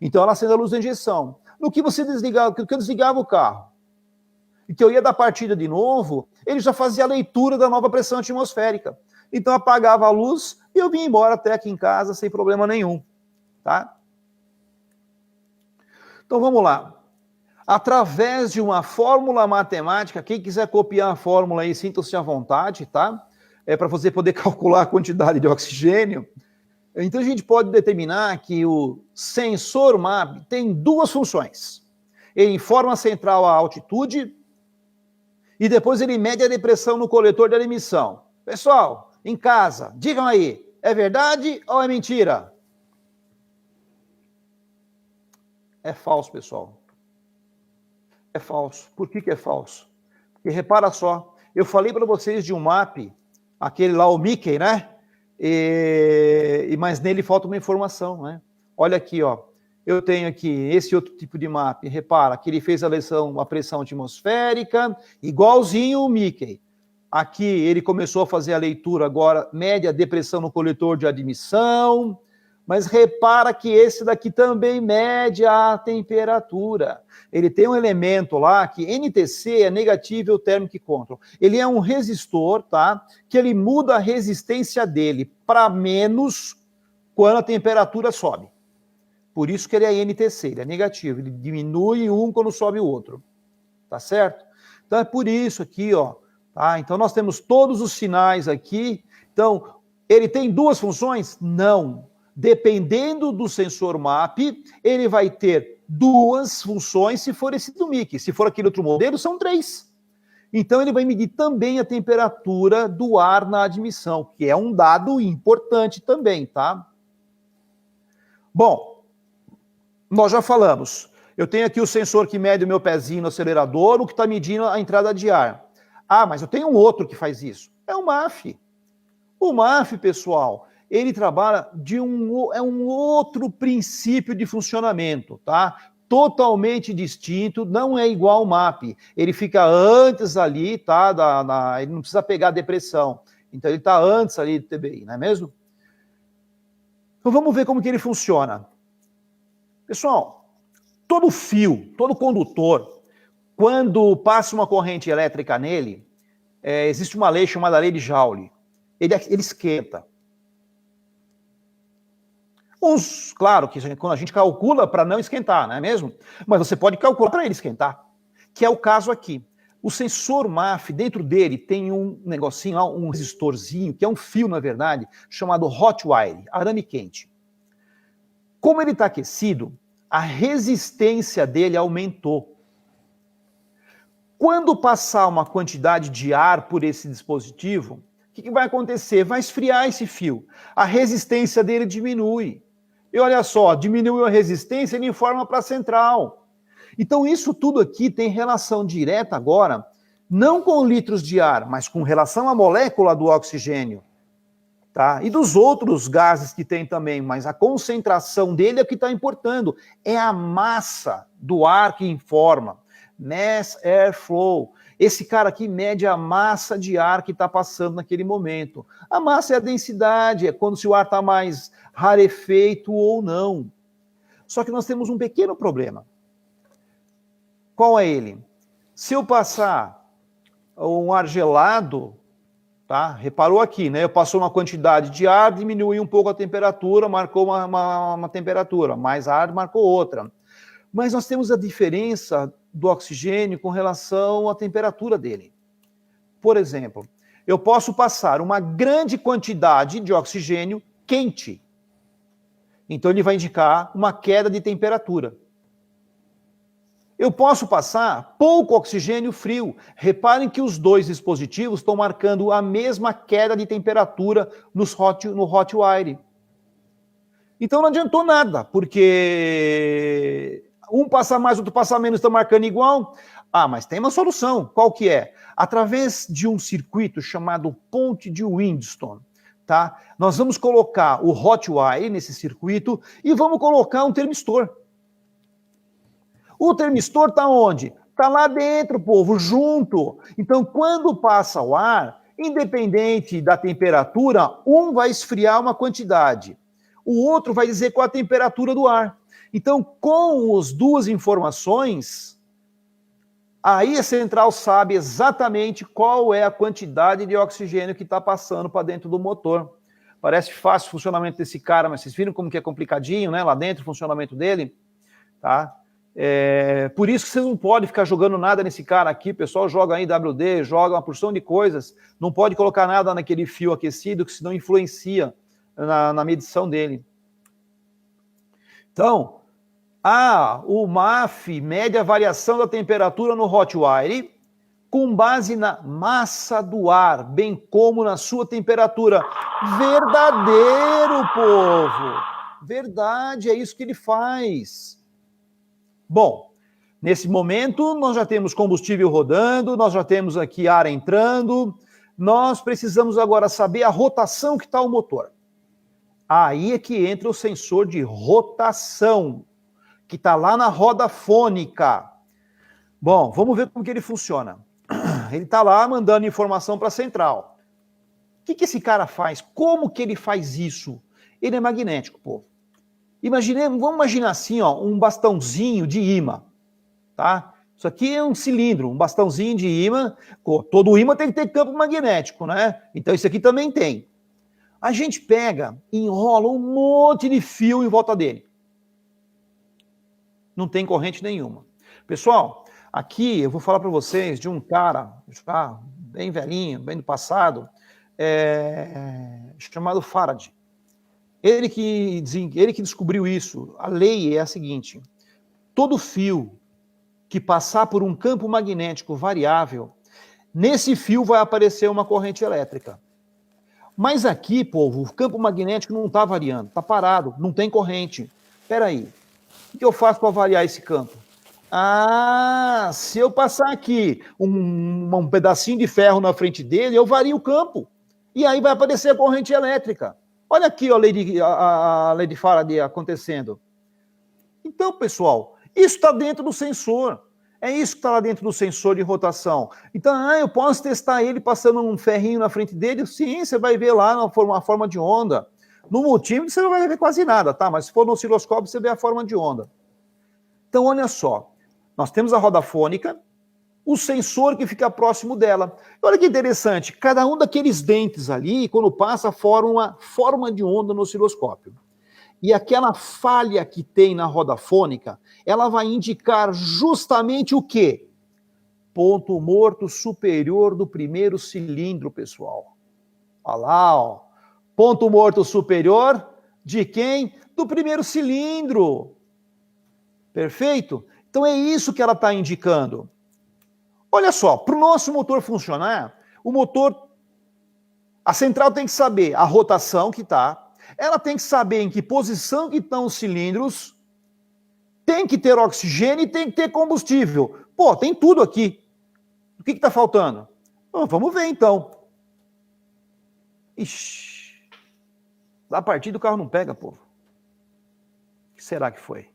Então ela acendeu a luz da injeção. No que você desligava, que eu desligava o carro, e que eu ia dar partida de novo, ele já fazia a leitura da nova pressão atmosférica. Então apagava a luz e eu vinha embora até aqui em casa sem problema nenhum. Tá? Então vamos lá. Através de uma fórmula matemática, quem quiser copiar a fórmula aí, sinta-se à vontade, tá? É para você poder calcular a quantidade de oxigênio. Então a gente pode determinar que o sensor MAP tem duas funções. Ele informa a central a altitude e depois ele mede a depressão no coletor de emissão. Pessoal, em casa, digam aí, é verdade ou é mentira? É falso, pessoal. É falso. Por que é falso? Porque repara só, eu falei para vocês de um MAP, aquele lá, o Mickey, né? Mas nele falta uma informação, né? Olha aqui, ó. Eu tenho aqui esse outro tipo de MAP. Repara que ele fez a pressão atmosférica, igualzinho o Mickey. Aqui ele começou a fazer a leitura agora, mede a depressão no coletor de admissão, mas repara que esse daqui também mede a temperatura. Ele tem um elemento lá que NTC é Negative Thermic Control. Ele é um resistor, tá? Que ele muda a resistência dele para menos quando a temperatura sobe. Por isso que ele é NTC, ele é negativo. Ele diminui um quando sobe o outro. Tá certo? Então é por isso aqui, ó. Tá? Então nós temos todos os sinais aqui. Então, ele tem duas funções? Não. Dependendo do sensor MAP, ele vai ter duas funções se for esse do Mickey. Se for aquele outro modelo, são 3. Então, ele vai medir também a temperatura do ar na admissão, que é um dado importante também, tá? Bom, nós já falamos. Eu tenho aqui o sensor que mede o meu pezinho no acelerador, o que está medindo a entrada de ar. Ah, mas eu tenho um outro que faz isso. É o MAF. O MAF, pessoal, ele trabalha é um outro princípio de funcionamento, tá? Totalmente distinto, não é igual ao MAP. Ele fica antes ali, tá? Ele não precisa pegar a depressão. Então ele está antes ali do TBI, não é mesmo? Então vamos ver como que ele funciona. Pessoal, todo fio, todo condutor, quando passa uma corrente elétrica nele, existe uma lei chamada lei de Joule. Ele esquenta. Claro que quando a gente calcula para não esquentar, não é mesmo? Mas você pode calcular para ele esquentar, que é o caso aqui. O sensor MAF, dentro dele tem um negocinho, um resistorzinho, que é um fio, na verdade, chamado hot wire, arame quente. Como ele está aquecido, a resistência dele aumentou. Quando passar uma quantidade de ar por esse dispositivo, o que vai acontecer? Vai esfriar esse fio. A resistência dele diminui. E olha só, diminuiu a resistência, ele informa para a central. Então isso tudo aqui tem relação direta agora, não com litros de ar, mas com relação à molécula do oxigênio. Tá? E dos outros gases que tem também, mas a concentração dele é o que está importando. É a massa do ar que informa. Mass Airflow. Esse cara aqui mede a massa de ar que está passando naquele momento. A massa é a densidade, é quando se o ar está mais rarefeito ou não. Só que nós temos um pequeno problema. Qual é ele? Se eu passar um ar gelado, tá? Reparou aqui, né? Eu passou uma quantidade de ar, diminuiu um pouco a temperatura, marcou uma temperatura, mais ar marcou outra. Mas nós temos a diferença do oxigênio com relação à temperatura dele. Por exemplo, eu posso passar uma grande quantidade de oxigênio quente. Então ele vai indicar uma queda de temperatura. Eu posso passar pouco oxigênio frio. Reparem que os dois dispositivos estão marcando a mesma queda de temperatura no hot wire. Então não adiantou nada, porque um passa mais, outro passa menos, estão marcando igual. Ah, mas tem uma solução. Qual que é? Através de um circuito chamado ponte de Windstone, tá? Nós vamos colocar o hot wire nesse circuito e vamos colocar um termistor. O termistor está onde? Está lá dentro, povo, junto. Então, quando passa o ar, independente da temperatura, um vai esfriar uma quantidade. O outro vai dizer qual a temperatura do ar. Então, com as duas informações, aí a central sabe exatamente qual é a quantidade de oxigênio que está passando para dentro do motor. Parece fácil o funcionamento desse cara, mas vocês viram como que é complicadinho, né? Lá dentro, o funcionamento dele, tá? Por isso que vocês não podem ficar jogando nada nesse cara aqui. O pessoal joga aí WD, joga uma porção de coisas. Não pode colocar nada naquele fio aquecido, que senão influencia na medição dele. Então, o MAF mede a variação da temperatura no hot wire com base na massa do ar, bem como na sua temperatura. Verdadeiro, povo! Verdade, é isso que ele faz. Bom, nesse momento nós já temos combustível rodando, nós já temos aqui ar entrando, nós precisamos agora saber a rotação que está o motor. Aí é que entra o sensor de rotação, que está lá na roda fônica. Bom, vamos ver como que ele funciona. Ele está lá mandando informação para a central. O que esse cara faz? Como que ele faz isso? Ele é magnético, pô. Vamos imaginar assim, ó, um bastãozinho de ímã, tá? Isso aqui é um cilindro, um bastãozinho de ímã. Todo ímã tem que ter campo magnético, né? Então isso aqui também tem. A gente pega e enrola um monte de fio em volta dele. Não tem corrente nenhuma. Pessoal, aqui eu vou falar para vocês de um cara, já bem velhinho, bem do passado, chamado Faraday. Ele que descobriu isso. A lei é a seguinte: todo fio que passar por um campo magnético variável, nesse fio vai aparecer uma corrente elétrica. Mas aqui, povo, o campo magnético não está variando, está parado, não tem corrente. Espera aí, o que eu faço para variar esse campo? Se eu passar aqui um pedacinho de ferro na frente dele, eu vario o campo. E aí vai aparecer a corrente elétrica. Olha aqui a lei de Faraday acontecendo. Então, pessoal, isso está dentro do sensor. É isso que está lá dentro do sensor de rotação. Então, eu posso testar ele passando um ferrinho na frente dele? Sim, você vai ver lá a forma de onda. No multímetro você não vai ver quase nada, tá? Mas se for no osciloscópio, você vê a forma de onda. Então, olha só. Nós temos a roda fônica, o sensor que fica próximo dela. Olha que interessante, cada um daqueles dentes ali, quando passa, forma uma forma de onda no osciloscópio. E aquela falha que tem na roda fônica, ela vai indicar justamente o quê? Ponto morto superior do primeiro cilindro, pessoal. Olha lá, ó. Ponto morto superior de quem? Do primeiro cilindro. Perfeito? Então é isso que ela está indicando. Olha só, para o nosso motor funcionar, a central tem que saber a rotação que está, ela tem que saber em que posição que estão os cilindros, tem que ter oxigênio e tem que ter combustível. Pô, tem tudo aqui. O que está faltando? Vamos ver então. Ixi, da partida o carro não pega, povo. O que será que foi?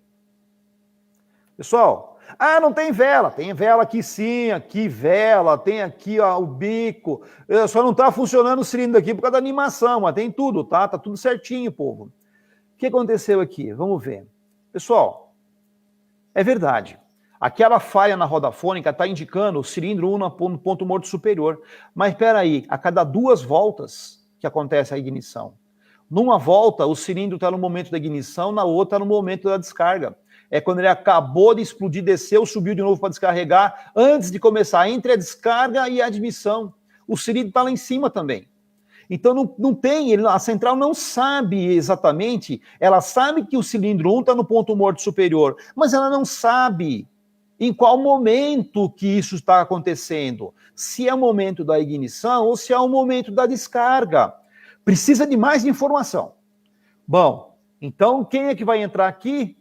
Pessoal, não tem vela. Tem vela aqui sim, aqui vela, tem aqui ó, o bico. Só não está funcionando o cilindro aqui por causa da animação, mas tem tudo, tá? Tá tudo certinho, povo. O que aconteceu aqui? Vamos ver. Pessoal, é verdade. Aquela falha na roda fônica está indicando o cilindro 1 no ponto morto superior. Mas espera aí, a cada 2 voltas que acontece a ignição. Numa volta, o cilindro está no momento da ignição, na outra no momento da descarga. É quando ele acabou de explodir, desceu, subiu de novo para descarregar, antes de começar, entre a descarga e a admissão. O cilindro está lá em cima também. Então não tem, a central não sabe exatamente, ela sabe que o cilindro 1 está no ponto morto superior, mas ela não sabe em qual momento que isso está acontecendo. Se é o momento da ignição ou se é o momento da descarga. Precisa de mais informação. Bom, então quem é que vai entrar aqui?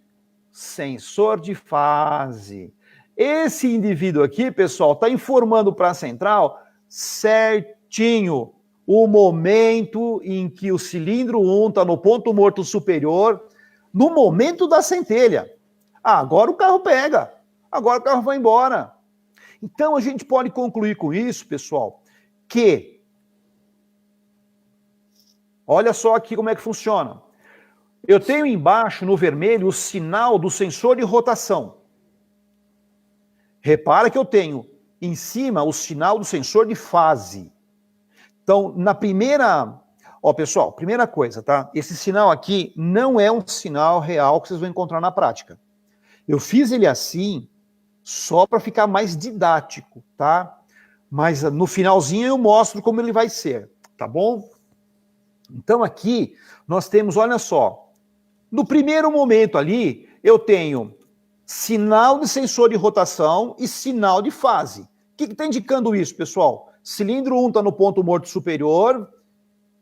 Sensor de fase. Esse indivíduo aqui, pessoal, está informando para a central certinho o momento em que o cilindro 1 está no ponto morto superior, no momento da centelha. Agora o carro pega, agora o carro vai embora. Então a gente pode concluir com isso, pessoal, que olha só aqui como é que funciona. Eu tenho embaixo, no vermelho, o sinal do sensor de rotação. Repara que eu tenho em cima o sinal do sensor de fase. Então, na primeira... Ó, pessoal, primeira coisa, tá? Esse sinal aqui não é um sinal real que vocês vão encontrar na prática. Eu fiz ele assim só para ficar mais didático, tá? Mas no finalzinho eu mostro como ele vai ser, tá bom? Então aqui nós temos, olha só, no primeiro momento ali, eu tenho sinal de sensor de rotação e sinal de fase. O que está indicando isso, pessoal? Cilindro 1 está no ponto morto superior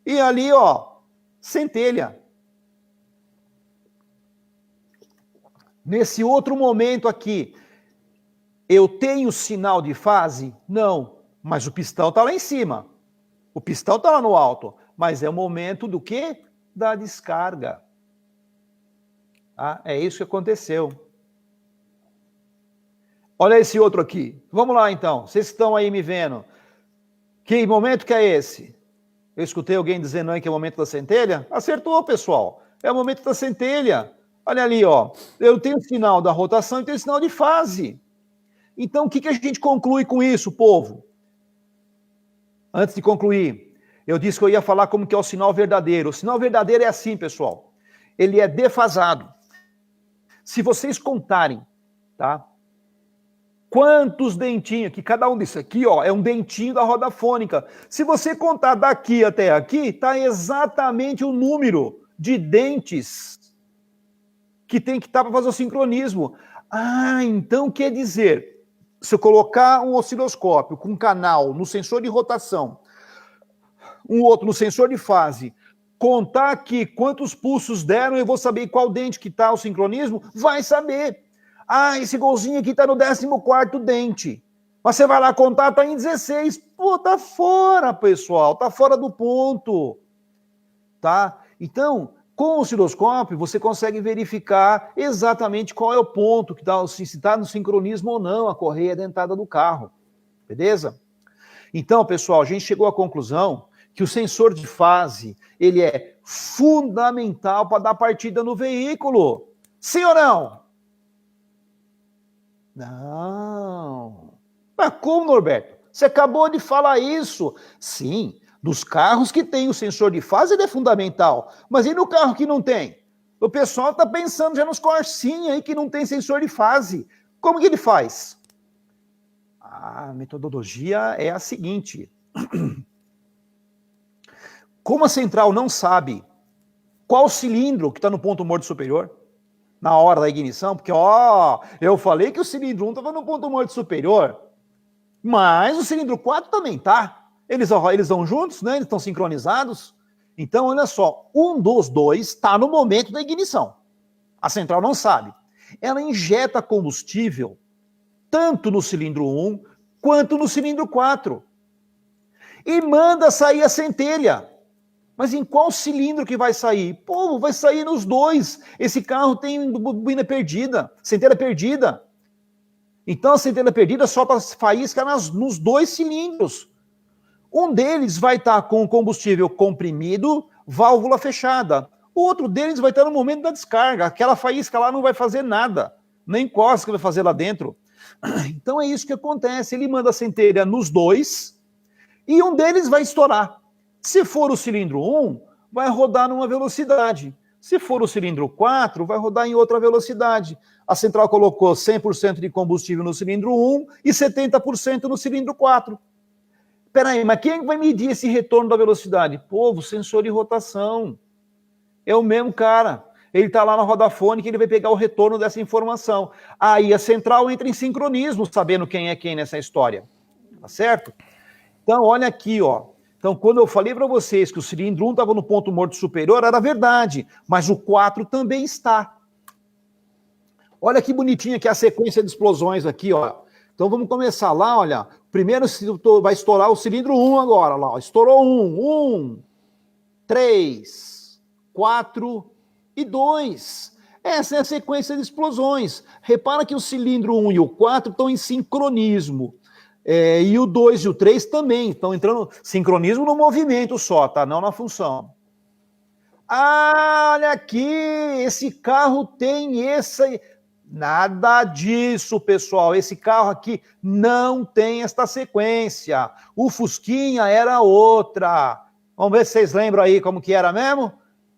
e ali, ó, centelha. Nesse outro momento aqui, eu tenho sinal de fase? Não, mas o pistão está lá em cima. O pistão está lá no alto, mas é o momento do quê? Da descarga. É isso que aconteceu. Olha esse outro aqui. Vamos lá, então. Vocês estão aí me vendo. Que momento que é esse? Eu escutei alguém dizendo aí que é o momento da centelha. Acertou, pessoal. É o momento da centelha. Olha ali, ó. Eu tenho o sinal da rotação e tenho o sinal de fase. Então, o que a gente conclui com isso, povo? Antes de concluir, eu disse que eu ia falar como que é o sinal verdadeiro. O sinal verdadeiro é assim, pessoal. Ele é defasado. Se vocês contarem, tá? Quantos dentinhos, que cada um disso aqui, ó, é um dentinho da roda fônica. Se você contar daqui até aqui, tá exatamente o número de dentes que tem que estar para fazer o sincronismo. Então quer dizer, se eu colocar um osciloscópio com um canal no sensor de rotação, um outro no sensor de fase, contar aqui quantos pulsos deram, eu vou saber qual dente que está o sincronismo, vai saber. Esse golzinho aqui está no 14º dente. Mas você vai lá contar, está em 16. Pô, tá fora, pessoal. Tá fora do ponto. Tá? Então, com o osciloscópio, você consegue verificar exatamente qual é o ponto, que tá, se está no sincronismo ou não, a correia dentada do carro. Beleza? Então, pessoal, a gente chegou à conclusão que o sensor de fase, ele é fundamental para dar partida no veículo. Sim ou não? Não. Mas como, Norberto? Você acabou de falar isso. Sim, dos carros que tem o sensor de fase ele é fundamental. Mas e no carro que não tem? O pessoal está pensando já nos Corsinha aí que não tem sensor de fase. Como que ele faz? A metodologia é a seguinte. Como a central não sabe qual cilindro que está no ponto morto superior, na hora da ignição, porque, eu falei que o cilindro 1 estava no ponto morto superior, mas o cilindro 4 também tá. Eles vão juntos, né? Eles estão sincronizados. Então, olha só, um dos dois está no momento da ignição. A central não sabe. Ela injeta combustível tanto no cilindro 1 quanto no cilindro 4. E manda sair a centelha. Mas em qual cilindro que vai sair? Pô, vai sair nos dois. Esse carro tem bobina perdida, centelha perdida. Então a centelha perdida solta faísca nos 2 cilindros. Um deles vai estar com o combustível comprimido, válvula fechada. O outro deles vai estar no momento da descarga. Aquela faísca lá não vai fazer nada, nem cosca vai fazer lá dentro. Então é isso que acontece. Ele manda a centelha nos 2 e um deles vai estourar. Se for o cilindro 1, vai rodar numa velocidade. Se for o cilindro 4, vai rodar em outra velocidade. A central colocou 100% de combustível no cilindro 1 e 70% no cilindro 4. Peraí, mas quem vai medir esse retorno da velocidade? Povo, sensor de rotação. É o mesmo cara. Ele está lá na roda fônica e ele vai pegar o retorno dessa informação. Aí a central entra em sincronismo, sabendo quem é quem nessa história. Tá certo? Então, olha aqui, ó. Então, quando eu falei para vocês que o cilindro 1 estava no ponto morto superior, era verdade, mas o 4 também está. Olha que bonitinha aqui a sequência de explosões aqui, ó. Então, vamos começar lá, olha. Primeiro vai estourar o cilindro 1 agora, lá, ó. Estourou 1, 3, 4 e 2. Essa é a sequência de explosões. Repara que o cilindro 1 e o 4 estão em sincronismo. E o 2 e o 3 também estão entrando sincronismo no movimento só, tá? Não na função. Ah, olha aqui, esse carro tem essa... Nada disso, pessoal. Esse carro aqui não tem esta sequência. O Fusquinha era outra. Vamos ver se vocês lembram aí como que era mesmo?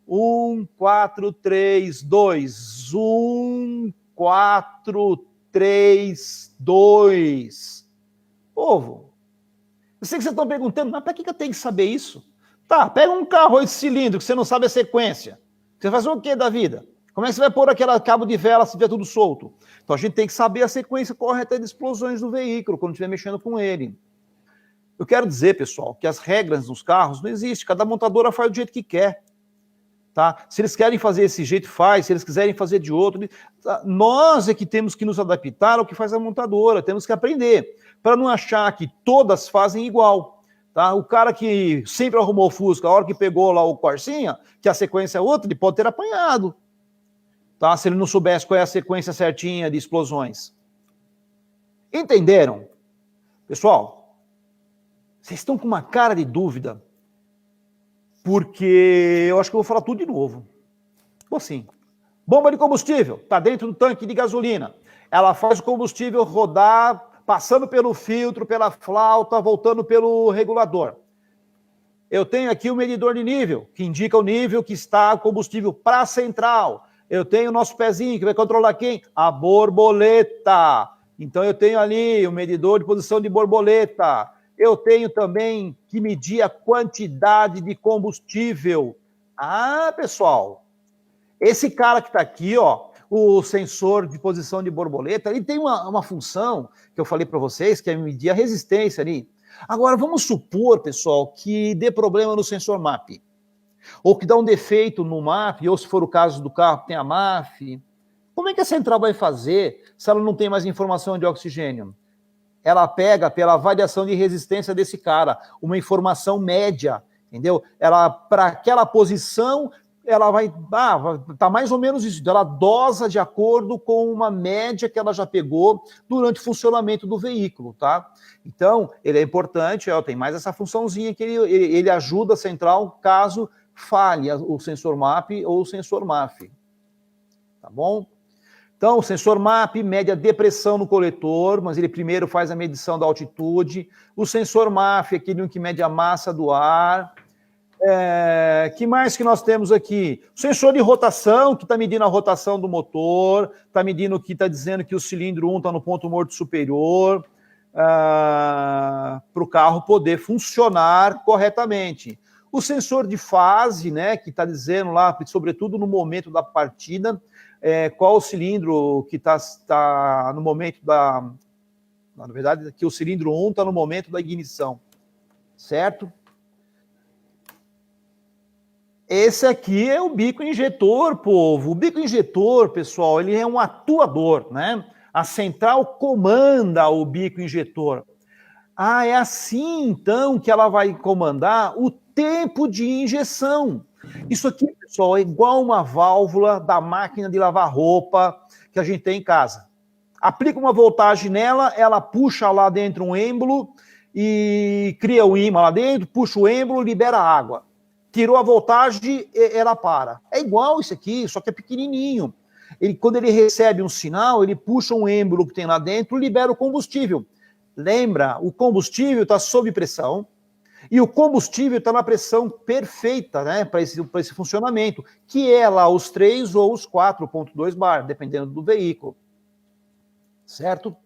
1, 4, 3, 2. 1, 4, 3, 2. Povo, eu sei que vocês estão perguntando, mas para que eu tenho que saber isso? Tá, pega um carro 8 cilindros que você não sabe a sequência. Você faz o quê da vida? Como é que você vai pôr aquele cabo de vela se tiver tudo solto? Então a gente tem que saber a sequência correta de explosões do veículo quando estiver mexendo com ele. Eu quero dizer, pessoal, que as regras nos carros não existem. Cada montadora faz do jeito que quer. Tá? Se eles querem fazer desse jeito, faz. Se eles quiserem fazer de outro... Nós é que temos que nos adaptar ao que faz a montadora. Temos que aprender. Para não achar que todas fazem igual. Tá? O cara que sempre arrumou o Fusca, a hora que pegou lá o Corsinha, que a sequência é outra, ele pode ter apanhado. Tá? Se ele não soubesse qual é a sequência certinha de explosões. Entenderam? Pessoal, vocês estão com uma cara de dúvida, porque eu acho que eu vou falar tudo de novo. Ou sim. Bomba de combustível, está dentro do tanque de gasolina. Ela faz o combustível rodar, passando pelo filtro, pela flauta, voltando pelo regulador. Eu tenho aqui o medidor de nível, que indica o nível que está o combustível para a central. Eu tenho o nosso pezinho, que vai controlar quem? A borboleta. Então eu tenho ali o medidor de posição de borboleta. Eu tenho também que medir a quantidade de combustível. Ah, pessoal, esse cara que está aqui, ó, o sensor de posição de borboleta, ele tem uma função que eu falei para vocês, que é medir a resistência ali. Agora, vamos supor, pessoal, que dê problema no sensor MAP. Ou que dá um defeito no MAP, ou se for o caso do carro que tem a MAF. Como é que a central vai fazer se ela não tem mais informação de oxigênio? Ela pega pela variação de resistência desse cara, uma informação média, entendeu? Ela, para aquela posição, ela vai tá mais ou menos isso, ela dosa de acordo com uma média que ela já pegou durante o funcionamento do veículo, tá? Então, ele é importante, tem mais essa funçãozinha que ele ajuda a central caso falhe o sensor MAP ou o sensor MAF, tá bom? Então, o sensor MAP mede a depressão no coletor, mas ele primeiro faz a medição da altitude. O sensor MAF é aquele que mede a massa do ar. Que mais que nós temos aqui? O sensor de rotação, que está medindo a rotação do motor, está medindo que está dizendo que o cilindro 1 está no ponto morto superior, para o carro poder funcionar corretamente. O sensor de fase, né, que está dizendo lá, sobretudo no momento da partida, qual o cilindro que está no momento da... Na verdade, que o cilindro 1 está no momento da ignição, certo? Esse aqui é o bico injetor, povo. O bico injetor, pessoal, ele é um atuador, né? A central comanda o bico injetor. Ah, é assim, então, que ela vai comandar o tempo de injeção. Isso aqui, pessoal, é igual uma válvula da máquina de lavar roupa que a gente tem em casa. aplica uma voltagem nela, ela puxa lá dentro um êmbolo e cria o ímã lá dentro, puxa o êmbolo, libera água. Tirou a voltagem, ela para. É igual isso aqui, só que é pequenininho. Quando ele recebe um sinal, ele puxa um êmbolo que tem lá dentro, libera o combustível. Lembra, o combustível está sob pressão e o combustível está na pressão perfeita, né, para esse funcionamento, que é lá os 3 ou os 4,2 bar, dependendo do veículo. Certo?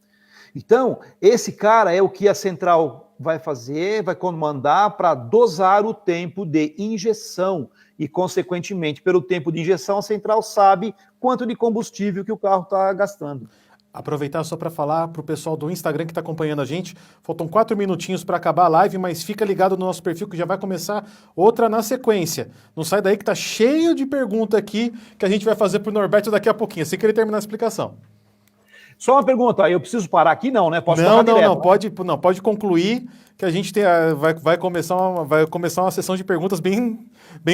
Então, esse cara é o que a central vai fazer, vai comandar para dosar o tempo de injeção e, consequentemente, pelo tempo de injeção, a central sabe quanto de combustível que o carro está gastando. Aproveitar só para falar para o pessoal do Instagram que está acompanhando a gente, faltam 4 minutinhos para acabar a live, mas fica ligado no nosso perfil que já vai começar outra na sequência. Não sai daí que tá cheio de pergunta aqui que a gente vai fazer para o Norberto daqui a pouquinho, assim que ele terminar a explicação. Só uma pergunta, eu preciso parar aqui? Não, né? Posso não, direto, pode concluir que a gente vai começar uma sessão de perguntas bem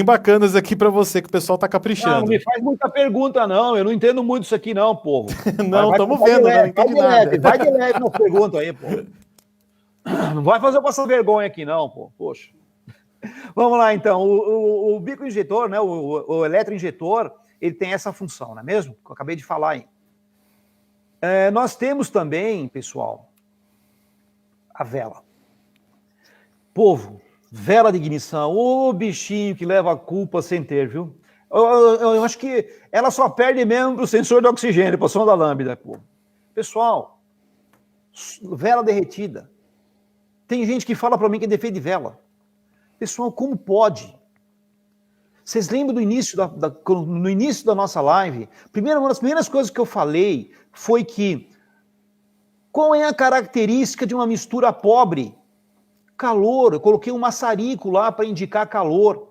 bacanas aqui para você, que o pessoal tá caprichando. Não me faz muita pergunta, não. Eu não entendo muito isso aqui, não, povo. Não, estamos vendo, não entendi nada. Vai de leve nas perguntas aí, pô. Não vai fazer eu passar vergonha aqui, não, pô. Poxa. Vamos lá, então. O bico injetor, né? O eletroinjetor, ele tem essa função, não é mesmo? Que eu acabei de falar aí. Nós temos também, pessoal, a vela. Povo, vela de ignição, o bichinho que leva a culpa sem ter, viu? Eu acho que ela só perde mesmo para o sensor de oxigênio, para o som da lâmpada, pô. Pessoal, vela derretida. Tem gente que fala para mim que é defeito de vela. Pessoal, como pode? Vocês lembram do início no início da nossa live? Uma das primeiras coisas que eu falei foi que qual é a característica de uma mistura pobre? Calor. Eu coloquei um maçarico lá para indicar calor.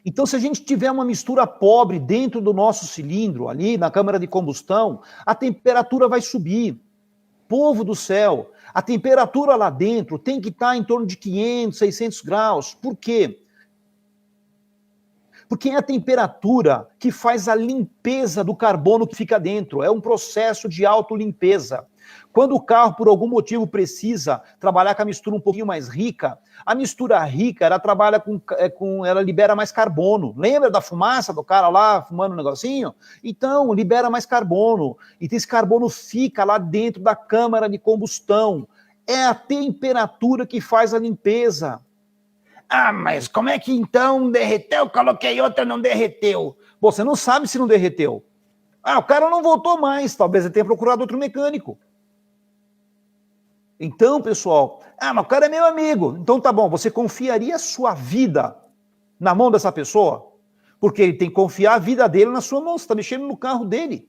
Então, se a gente tiver uma mistura pobre dentro do nosso cilindro, ali na câmara de combustão, a temperatura vai subir. Povo do céu, a temperatura lá dentro tem que estar em torno de 500, 600 graus. Por quê? Porque é a temperatura que faz a limpeza do carbono que fica dentro. É um processo de autolimpeza. Quando o carro, por algum motivo, precisa trabalhar com a mistura um pouquinho mais rica, a mistura rica, ela trabalha ela libera mais carbono. Lembra da fumaça do cara lá fumando um negocinho? Então, libera mais carbono. Então, esse carbono fica lá dentro da câmara de combustão. É a temperatura que faz a limpeza. Ah, mas como é que então derreteu? Coloquei outra, não derreteu. Você não sabe se não derreteu. Ah, o cara não voltou mais. Talvez ele tenha procurado outro mecânico. Então, pessoal, mas o cara é meu amigo. Então tá bom, você confiaria a sua vida na mão dessa pessoa? Porque ele tem que confiar a vida dele na sua mão. Você está mexendo no carro dele.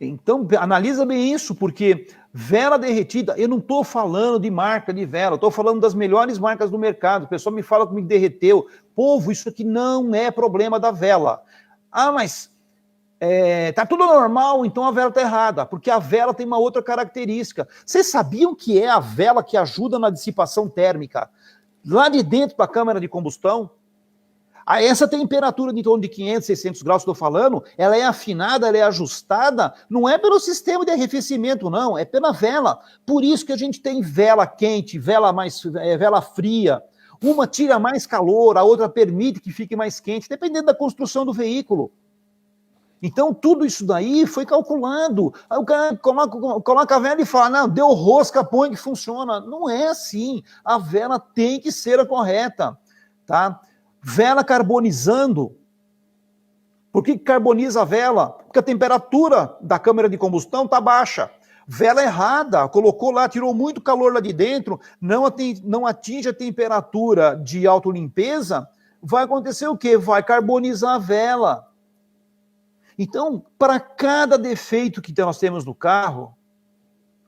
Então, analisa bem isso, porque vela derretida, eu não estou falando de marca de vela, estou falando das melhores marcas do mercado. O pessoal me fala comigo que derreteu. Povo, isso aqui não é problema da vela. Ah, mas tá tudo normal, então a vela está errada, porque a vela tem uma outra característica. Vocês sabiam que é a vela que ajuda na dissipação térmica? Lá de dentro da câmara de combustão, a essa temperatura de em torno de 500, 600 graus que eu estou falando, ela é afinada, ela é ajustada, não é pelo sistema de arrefecimento, não, é pela vela. Por isso que a gente tem vela quente, vela fria. Uma tira mais calor, a outra permite que fique mais quente, dependendo da construção do veículo. Então, tudo isso daí foi calculado. Aí o cara coloca a vela e fala, não, deu rosca, põe que funciona. Não é assim. A vela tem que ser a correta, tá? Vela carbonizando. Por que carboniza a vela? Porque a temperatura da câmara de combustão está baixa. Vela errada, colocou lá, tirou muito calor lá de dentro, não atinge a temperatura de autolimpeza, vai acontecer o quê? Vai carbonizar a vela. Então, para cada defeito que nós temos no carro,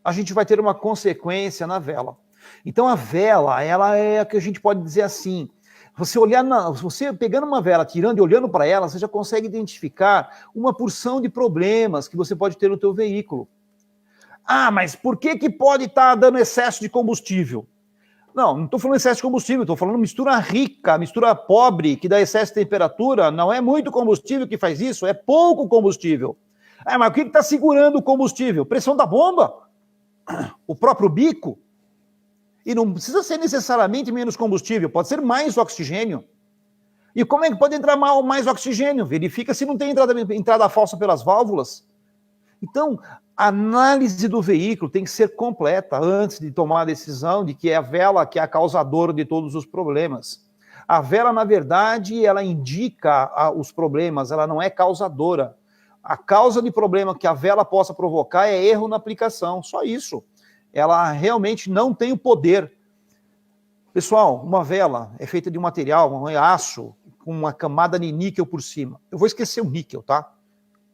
a gente vai ter uma consequência na vela. Então, a vela, ela é a que a gente pode dizer assim, você pegando uma vela, tirando e olhando para ela, você já consegue identificar uma porção de problemas que você pode ter no teu veículo. Ah, mas por que pode estar dando excesso de combustível? Não estou falando excesso de combustível, estou falando mistura rica, mistura pobre, que dá excesso de temperatura. Não é muito combustível que faz isso, é pouco combustível. Mas o que está segurando o combustível? Pressão da bomba? O próprio bico? E não precisa ser necessariamente menos combustível, pode ser mais oxigênio. E como é que pode entrar mais oxigênio? Verifica se não tem entrada falsa pelas válvulas. Então, a análise do veículo tem que ser completa antes de tomar a decisão de que é a vela que é a causadora de todos os problemas. A vela, na verdade, ela indica os problemas, ela não é causadora. A causa de problema que a vela possa provocar é erro na aplicação, só isso. Ela realmente não tem o poder. Pessoal, uma vela é feita de um material, um aço, com uma camada de níquel por cima. Eu vou esquecer o níquel, tá?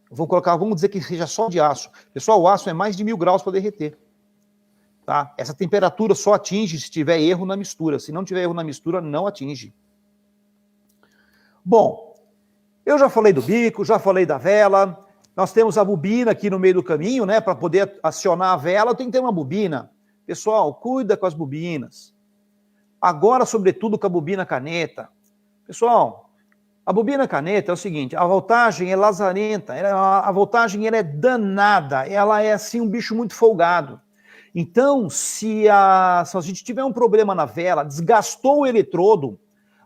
Vamos dizer que seja só de aço. Pessoal, o aço é mais de 1000 graus para derreter. Tá? Essa temperatura só atinge se tiver erro na mistura. Se não tiver erro na mistura, não atinge. Bom, eu já falei do bico, já falei da vela. Nós temos a bobina aqui no meio do caminho, né? Para poder acionar a vela, tem que ter uma bobina. Pessoal, cuida com as bobinas. Agora, sobretudo, com a bobina caneta. Pessoal, a bobina caneta é o seguinte, a voltagem é lazarenta, a voltagem ela é danada, ela é assim um bicho muito folgado. Então, se a gente tiver um problema na vela, desgastou o eletrodo,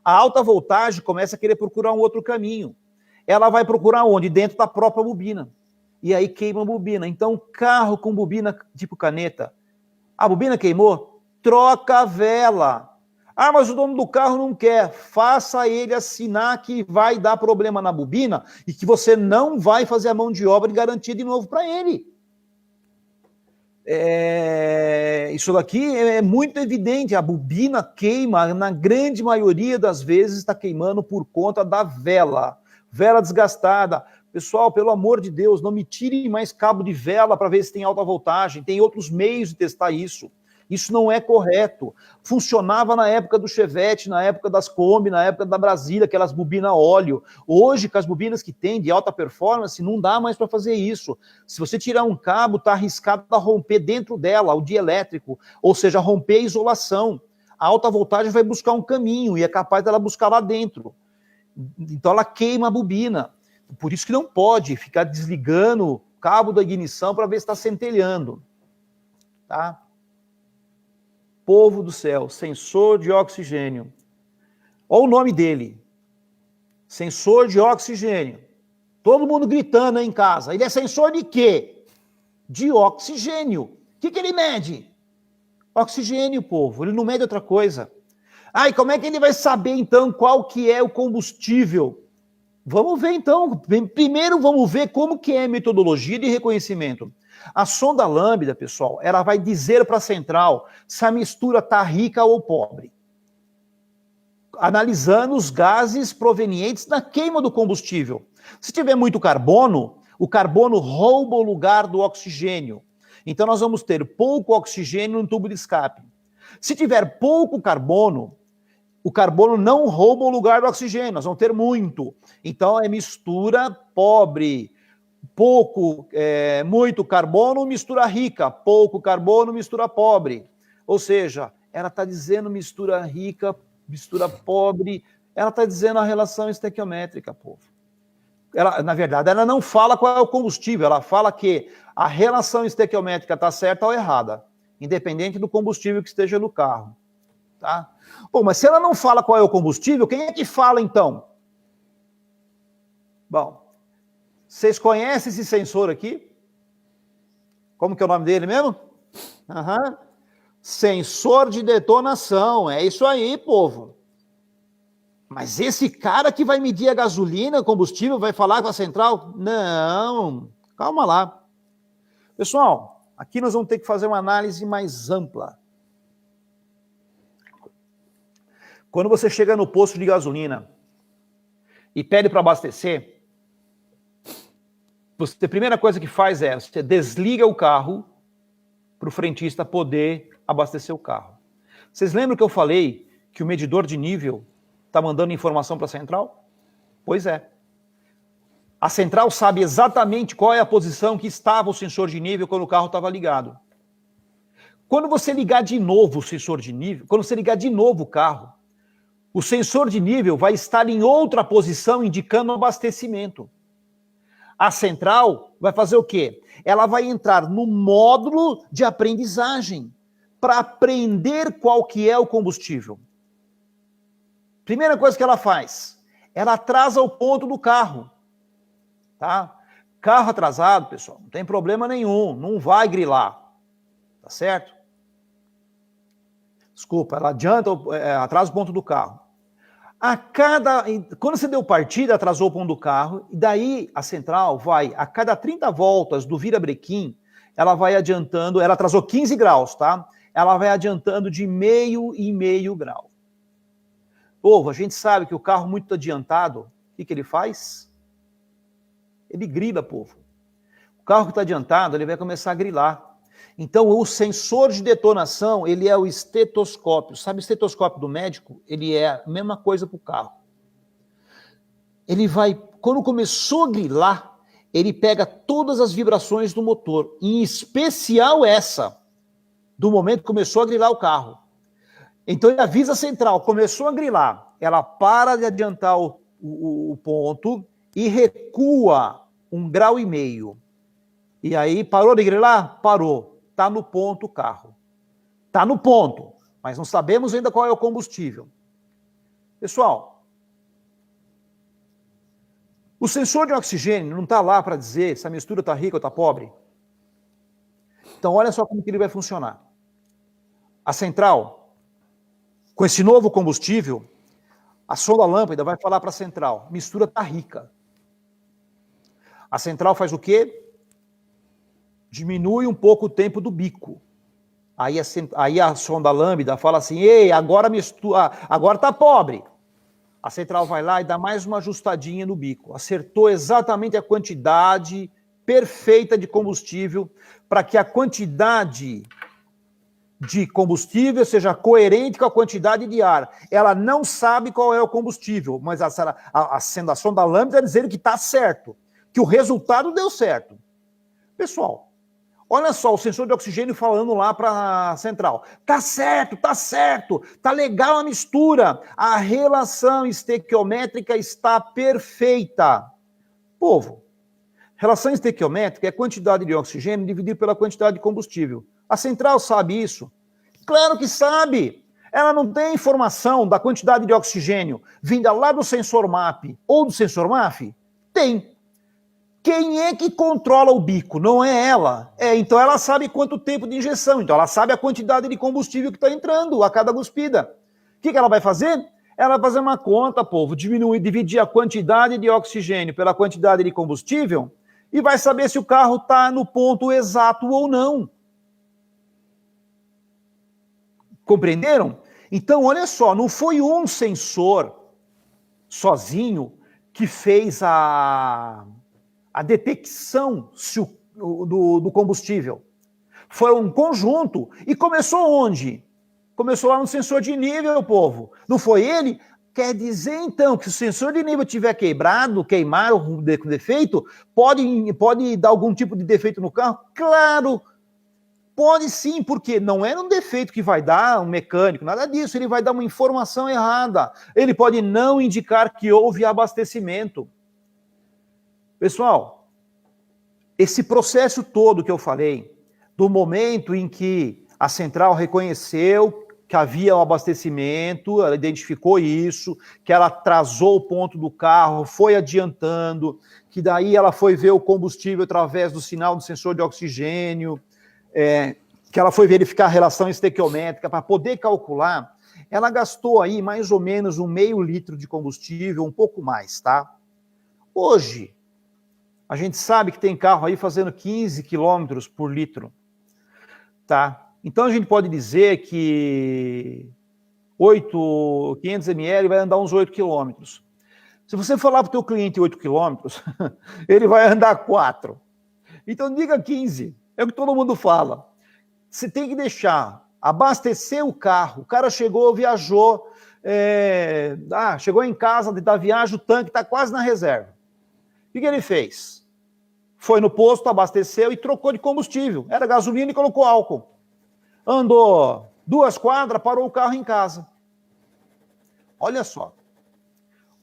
a alta voltagem começa a querer procurar um outro caminho. Ela vai procurar onde? Dentro da própria bobina. E aí queima a bobina. Então, carro com bobina tipo caneta, a bobina queimou, troca a vela. Mas o dono do carro não quer. Faça ele assinar que vai dar problema na bobina e que você não vai fazer a mão de obra e garantir de novo para ele. Isso daqui é muito evidente. A bobina queima, na grande maioria das vezes está queimando por conta da vela. Vela desgastada. Pessoal, pelo amor de Deus, não me tirem mais cabo de vela para ver se tem alta voltagem. Tem outros meios de testar isso. Isso não é correto. Funcionava na época do Chevette, na época das Kombi, na época da Brasília, aquelas bobinas óleo. Hoje, com as bobinas que tem de alta performance, não dá mais para fazer isso. Se você tirar um cabo, está arriscado a romper dentro dela, o dielétrico, ou seja, romper a isolação. A alta voltagem vai buscar um caminho e é capaz dela buscar lá dentro. Então ela queima a bobina. Por isso que não pode ficar desligando o cabo da ignição para ver se está centelhando. Tá? Povo do céu, sensor de oxigênio. Olha o nome dele. Sensor de oxigênio. Todo mundo gritando aí em casa. Ele é sensor de quê? De oxigênio. O que ele mede? Oxigênio, povo. Ele não mede outra coisa. E como é que ele vai saber, então, qual que é o combustível? Vamos ver, então. Primeiro, vamos ver como que é a metodologia de reconhecimento. A sonda lambda, pessoal, ela vai dizer para a central se a mistura está rica ou pobre. Analisando os gases provenientes da queima do combustível. Se tiver muito carbono, o carbono rouba o lugar do oxigênio. Então nós vamos ter pouco oxigênio no tubo de escape. Se tiver pouco carbono, o carbono não rouba o lugar do oxigênio, nós vamos ter muito. Então é mistura pobre. Muito carbono, mistura rica. Pouco carbono, mistura pobre. Ou seja, ela está dizendo mistura rica, mistura pobre. Ela está dizendo a relação estequiométrica, povo. Na verdade, ela não fala qual é o combustível. Ela fala que a relação estequiométrica está certa ou errada, independente do combustível que esteja no carro. Tá? Bom, mas se ela não fala qual é o combustível, quem é que fala, então? Bom, vocês conhecem esse sensor aqui? Como que é o nome dele mesmo? Sensor de detonação. É isso aí, povo. Mas esse cara que vai medir a gasolina, o combustível, vai falar com a central? Não, calma lá. Pessoal, aqui nós vamos ter que fazer uma análise mais ampla. Quando você chega no posto de gasolina e pede para abastecer, a primeira coisa que faz é, você desliga o carro para o frentista poder abastecer o carro. Vocês lembram que eu falei que o medidor de nível está mandando informação para a central? Pois é. A central sabe exatamente qual é a posição que estava o sensor de nível quando o carro estava ligado. Quando você ligar de novo o sensor de nível, quando você ligar de novo o carro, o sensor de nível vai estar em outra posição indicando o abastecimento. A central vai fazer o quê? Ela vai entrar no módulo de aprendizagem para aprender qual que é o combustível. Primeira coisa que ela faz, ela atrasa o ponto do carro, tá? Carro atrasado, pessoal, não tem problema nenhum, não vai grilar, tá certo? Desculpa, ela atrasa o ponto do carro. Quando você deu partida, atrasou o ponto do carro, e daí a central vai, a cada 30 voltas do virabrequim, ela vai adiantando, ela atrasou 15 graus, tá? Ela vai adiantando de meio e meio grau. Povo, a gente sabe que o carro muito adiantado, o que ele faz? Ele grila, povo. O carro que está adiantado, ele vai começar a grilar. Então, o sensor de detonação, ele é o estetoscópio. Sabe o estetoscópio do médico? Ele é a mesma coisa para o carro. Ele vai, quando começou a grilar, ele pega todas as vibrações do motor, em especial essa, do momento que começou a grilar o carro. Então, ele avisa a central, começou a grilar, ela para de adiantar o ponto e recua 1,5 graus. E aí, parou de grilar? Parou. Está no ponto o carro. Está no ponto, mas não sabemos ainda qual é o combustível. Pessoal, o sensor de oxigênio não está lá para dizer se a mistura está rica ou está pobre. Então, olha só como que ele vai funcionar. A central, com esse novo combustível, a sonda lâmpada vai falar para a central, mistura está rica. A central faz o quê? Diminui um pouco o tempo do bico. Aí a sonda lambda fala assim, ei, agora está pobre. A central vai lá e dá mais uma ajustadinha no bico. Acertou exatamente a quantidade perfeita de combustível para que a quantidade de combustível seja coerente com a quantidade de ar. Ela não sabe qual é o combustível, mas a sonda lambda está dizendo que está certo, que o resultado deu certo. Pessoal, olha só, o sensor de oxigênio falando lá para a central. Tá certo, tá legal a mistura. A relação estequiométrica está perfeita. Povo, relação estequiométrica é a quantidade de oxigênio dividido pela quantidade de combustível. A central sabe isso? Claro que sabe. Ela não tem informação da quantidade de oxigênio vinda lá do sensor MAP ou do sensor MAF? Tem. Quem é que controla o bico? Não é ela. Então ela sabe quanto tempo de injeção. Então ela sabe a quantidade de combustível que está entrando a cada cuspida. O que ela vai fazer? Ela vai fazer uma conta, povo, dividir a quantidade de oxigênio pela quantidade de combustível e vai saber se o carro está no ponto exato ou não. Compreenderam? Então, olha só, não foi um sensor sozinho que fez a detecção do combustível. Foi um conjunto. E começou onde? Começou lá no sensor de nível, povo. Não foi ele? Quer dizer, então, que se o sensor de nível tiver queimado com defeito, pode dar algum tipo de defeito no carro? Claro! Pode sim, porque não é um defeito que vai dar um mecânico, nada disso. Ele vai dar uma informação errada. Ele pode não indicar que houve abastecimento. Pessoal, esse processo todo que eu falei, do momento em que a central reconheceu que havia um abastecimento, ela identificou isso, que ela atrasou o ponto do carro, foi adiantando, que daí ela foi ver o combustível através do sinal do sensor de oxigênio, que ela foi verificar a relação estequiométrica para poder calcular, ela gastou aí mais ou menos 1,5 litro de combustível, um pouco mais, tá? Hoje, a gente sabe que tem carro aí fazendo 15 quilômetros por litro, tá? Então a gente pode dizer que 500 ml vai andar uns 8 quilômetros. Se você falar para o teu cliente 8 quilômetros, ele vai andar 4. Então diga 15, é o que todo mundo fala. Você tem que deixar, abastecer o carro. O cara chegou, viajou, chegou em casa da viagem, o tanque está quase na reserva. O que ele fez? Foi no posto, abasteceu e trocou de combustível. Era gasolina e colocou álcool. Andou 2 quadras, parou o carro em casa. Olha só.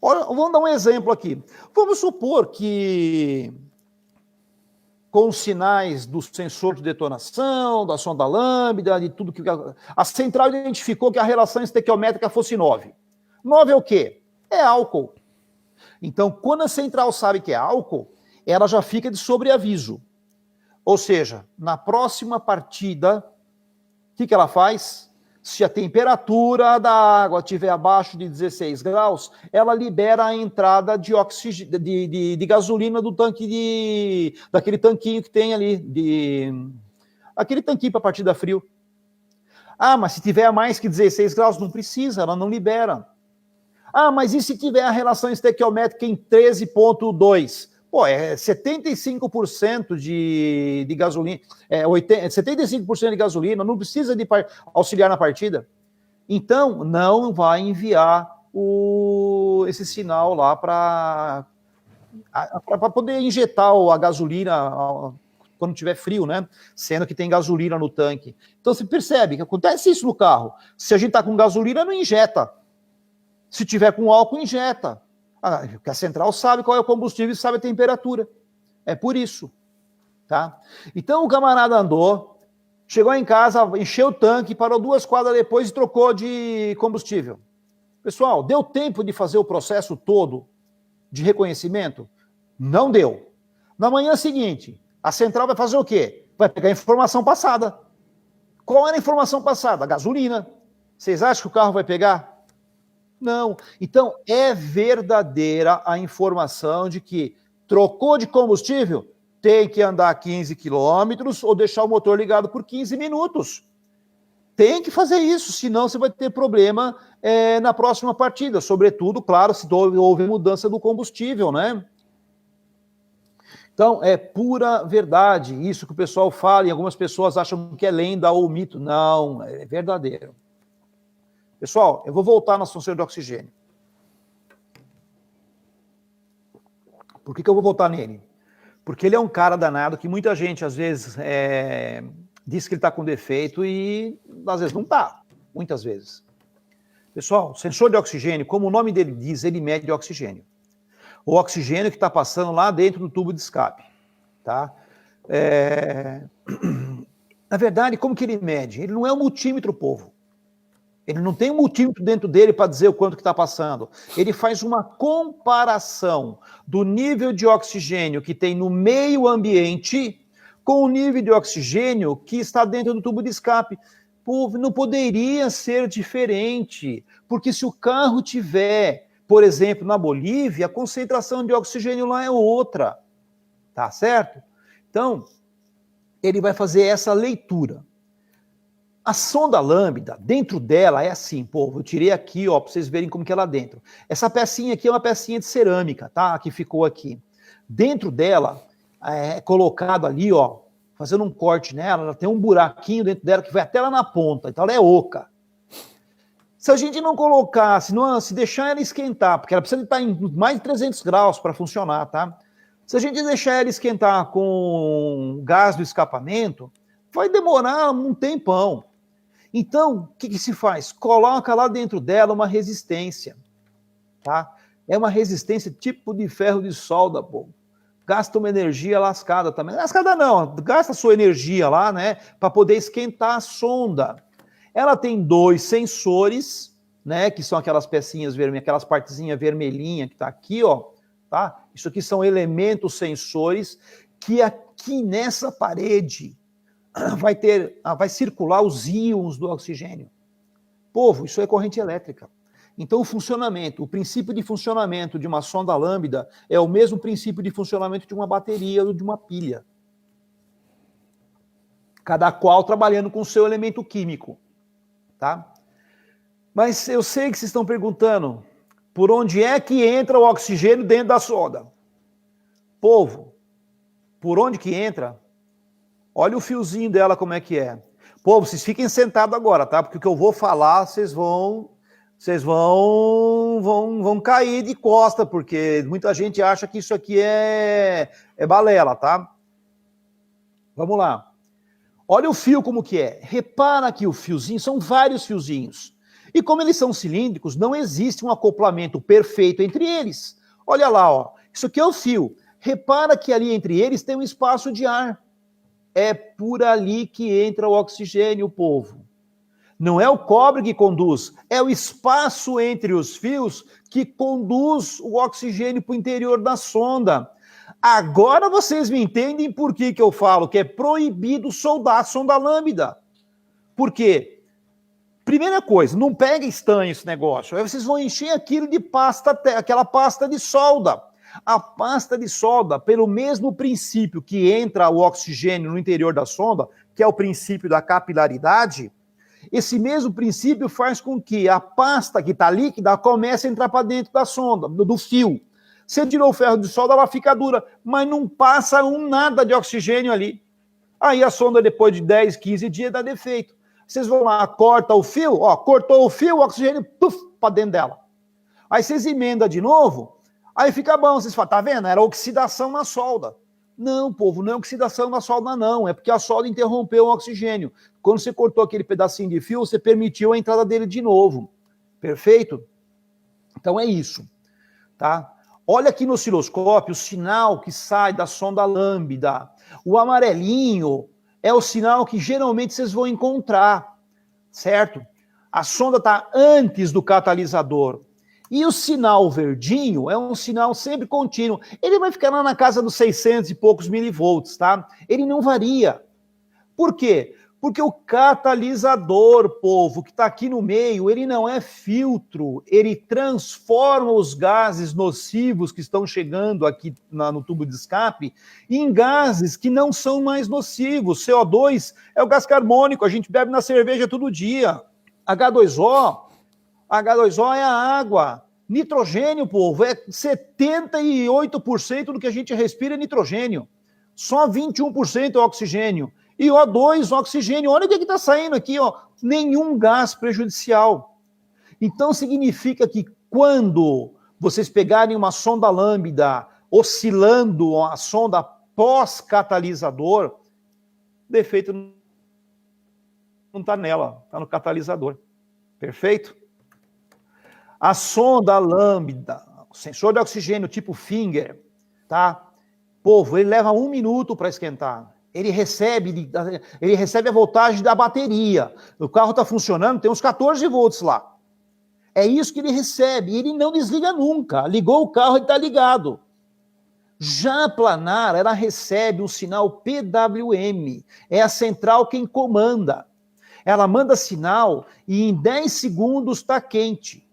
Vamos dar um exemplo aqui. Vamos supor que com os sinais do sensor de detonação, da sonda lambda, de tudo que... A central identificou que a relação estequiométrica fosse 9. 9 é o quê? É álcool. Então, quando a central sabe que é álcool, ela já fica de sobreaviso. Ou seja, na próxima partida, o que ela faz? Se a temperatura da água estiver abaixo de 16 graus, ela libera a entrada de de gasolina do tanque daquele tanquinho que tem ali, aquele tanquinho para partida frio. Ah, mas se tiver mais que 16 graus, não precisa, ela não libera. Ah, mas e se tiver a relação estequiométrica em 13,2? Pô, é 75% de gasolina, 75% de gasolina, não precisa de auxiliar na partida. Então, não vai enviar esse sinal lá para poder injetar a gasolina quando tiver frio, né? Sendo que tem gasolina no tanque. Então, você percebe que acontece isso no carro. Se a gente está com gasolina, não injeta. Se tiver com álcool, injeta. Porque a central sabe qual é o combustível e sabe a temperatura. É por isso. Tá? Então o camarada andou, chegou em casa, encheu o tanque, parou 2 quadras depois e trocou de combustível. Pessoal, deu tempo de fazer o processo todo de reconhecimento? Não deu. Na manhã seguinte, a central vai fazer o quê? Vai pegar a informação passada. Qual era a informação passada? A gasolina. Vocês acham que o carro vai pegar? Não. Então, é verdadeira a informação de que trocou de combustível, tem que andar 15 quilômetros ou deixar o motor ligado por 15 minutos. Tem que fazer isso, senão você vai ter problema na próxima partida. Sobretudo, claro, se houve mudança do combustível, né? Então, é pura verdade isso que o pessoal fala, e algumas pessoas acham que é lenda ou mito. Não, é verdadeiro. Pessoal, eu vou voltar no sensor de oxigênio. Por que eu vou voltar nele? Porque ele é um cara danado que muita gente, às vezes, diz que ele está com defeito e, às vezes, não está. Muitas vezes. Pessoal, sensor de oxigênio, como o nome dele diz, ele mede oxigênio. O oxigênio que está passando lá dentro do tubo de escape. Tá? Na verdade, como que ele mede? Ele não é um multímetro, povo. Ele não tem um multímetro dentro dele para dizer o quanto que está passando. Ele faz uma comparação do nível de oxigênio que tem no meio ambiente com o nível de oxigênio que está dentro do tubo de escape. Pô, não poderia ser diferente, porque se o carro tiver, por exemplo, na Bolívia, a concentração de oxigênio lá é outra. Tá certo? Então, ele vai fazer essa leitura. A sonda lambda, dentro dela, é assim, povo, eu tirei aqui, ó, para vocês verem como que é lá dentro. Essa pecinha aqui é uma pecinha de cerâmica, tá? Que ficou aqui. Dentro dela, é colocado ali, ó, fazendo um corte nela, ela tem um buraquinho dentro dela que vai até lá na ponta, então ela é oca. Se a gente não colocar, se deixar ela esquentar, porque ela precisa estar em mais de 300 graus para funcionar, tá? Se a gente deixar ela esquentar com gás do escapamento, vai demorar um tempão. Então, o que se faz? Coloca lá dentro dela uma resistência, tá? É uma resistência tipo de ferro de solda, pô. Gasta uma energia lascada também. Lascada não, gasta sua energia lá, né? Para poder esquentar a sonda. Ela tem 2 sensores, né? Que são aquelas pecinhas vermelhas, aquelas partezinhas vermelhinhas que tá aqui, ó. Tá? Isso aqui são elementos sensores que aqui nessa parede vai circular os íons do oxigênio. Povo, isso é corrente elétrica. Então, o princípio de funcionamento de uma sonda lambda é o mesmo princípio de funcionamento de uma bateria ou de uma pilha. Cada qual trabalhando com o seu elemento químico. Tá? Mas eu sei que vocês estão perguntando por onde é que entra o oxigênio dentro da sonda. Povo, por onde que entra? Olha o fiozinho dela como é que é. Pô, vocês fiquem sentados agora, tá? Porque o que eu vou falar, vocês vão cair de costa, porque muita gente acha que isso aqui é balela, tá? Vamos lá. Olha o fio como que é. Repara que o fiozinho, são vários fiozinhos. E como eles são cilíndricos, não existe um acoplamento perfeito entre eles. Olha lá, ó. Isso aqui é o fio. Repara que ali entre eles tem um espaço de ar. É por ali que entra o oxigênio, povo. Não é o cobre que conduz, é o espaço entre os fios que conduz o oxigênio para o interior da sonda. Agora vocês me entendem por que eu falo que é proibido soldar a sonda lambda. Por quê? Primeira coisa, não pega estanho esse negócio. Aí vocês vão encher aquilo de pasta, aquela pasta de solda. A pasta de solda, pelo mesmo princípio que entra o oxigênio no interior da sonda, que é o princípio da capilaridade, esse mesmo princípio faz com que a pasta que está líquida comece a entrar para dentro da sonda, do fio. Você tirou o ferro de solda, ela fica dura, mas não passa nada de oxigênio ali. Aí a sonda, depois de 10, 15 dias, dá defeito. Vocês vão lá, corta o fio, ó, cortou o fio, o oxigênio, para dentro dela. Aí vocês emendam de novo, aí fica bom. Vocês falam, tá vendo? Era oxidação na solda. Não, povo, não é oxidação na solda, não. É porque a solda interrompeu o oxigênio. Quando você cortou aquele pedacinho de fio, você permitiu a entrada dele de novo. Perfeito? Então é isso, tá? Olha aqui no osciloscópio o sinal que sai da sonda lambda. O amarelinho é o sinal que geralmente vocês vão encontrar, certo? A sonda está antes do catalisador. E o sinal verdinho é um sinal sempre contínuo. Ele vai ficar lá na casa dos 600 e poucos milivolts, tá? Ele não varia. Por quê? Porque o catalisador, povo, que está aqui no meio, ele não é filtro, ele transforma os gases nocivos que estão chegando aqui no tubo de escape em gases que não são mais nocivos. CO2 é o gás carbônico, a gente bebe na cerveja todo dia. H2O é a água. Nitrogênio, povo, é 78% do que a gente respira é nitrogênio. Só 21% é oxigênio. E O2, oxigênio, olha o que está saindo aqui, ó, nenhum gás prejudicial. Então significa que quando vocês pegarem uma sonda lambda oscilando a sonda pós-catalisador, defeito não está nela, está no catalisador. Perfeito? A sonda lambda, o sensor de oxigênio tipo Finger, tá? Povo, ele leva 1 minuto para esquentar. Ele recebe a voltagem da bateria. O carro está funcionando, tem uns 14 volts lá. É isso que ele recebe. Ele não desliga nunca. Ligou o carro, ele está ligado. Já a planar, ela recebe um sinal PWM. É a central quem comanda. Ela manda sinal e em 10 segundos está quente.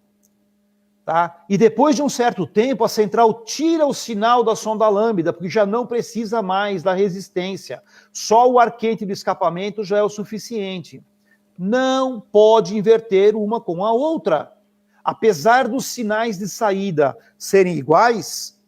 Tá? E depois de um certo tempo, a central tira o sinal da sonda lambda, porque já não precisa mais da resistência. Só o ar quente do escapamento já é o suficiente. Não pode inverter uma com a outra. Apesar dos sinais de saída serem iguais,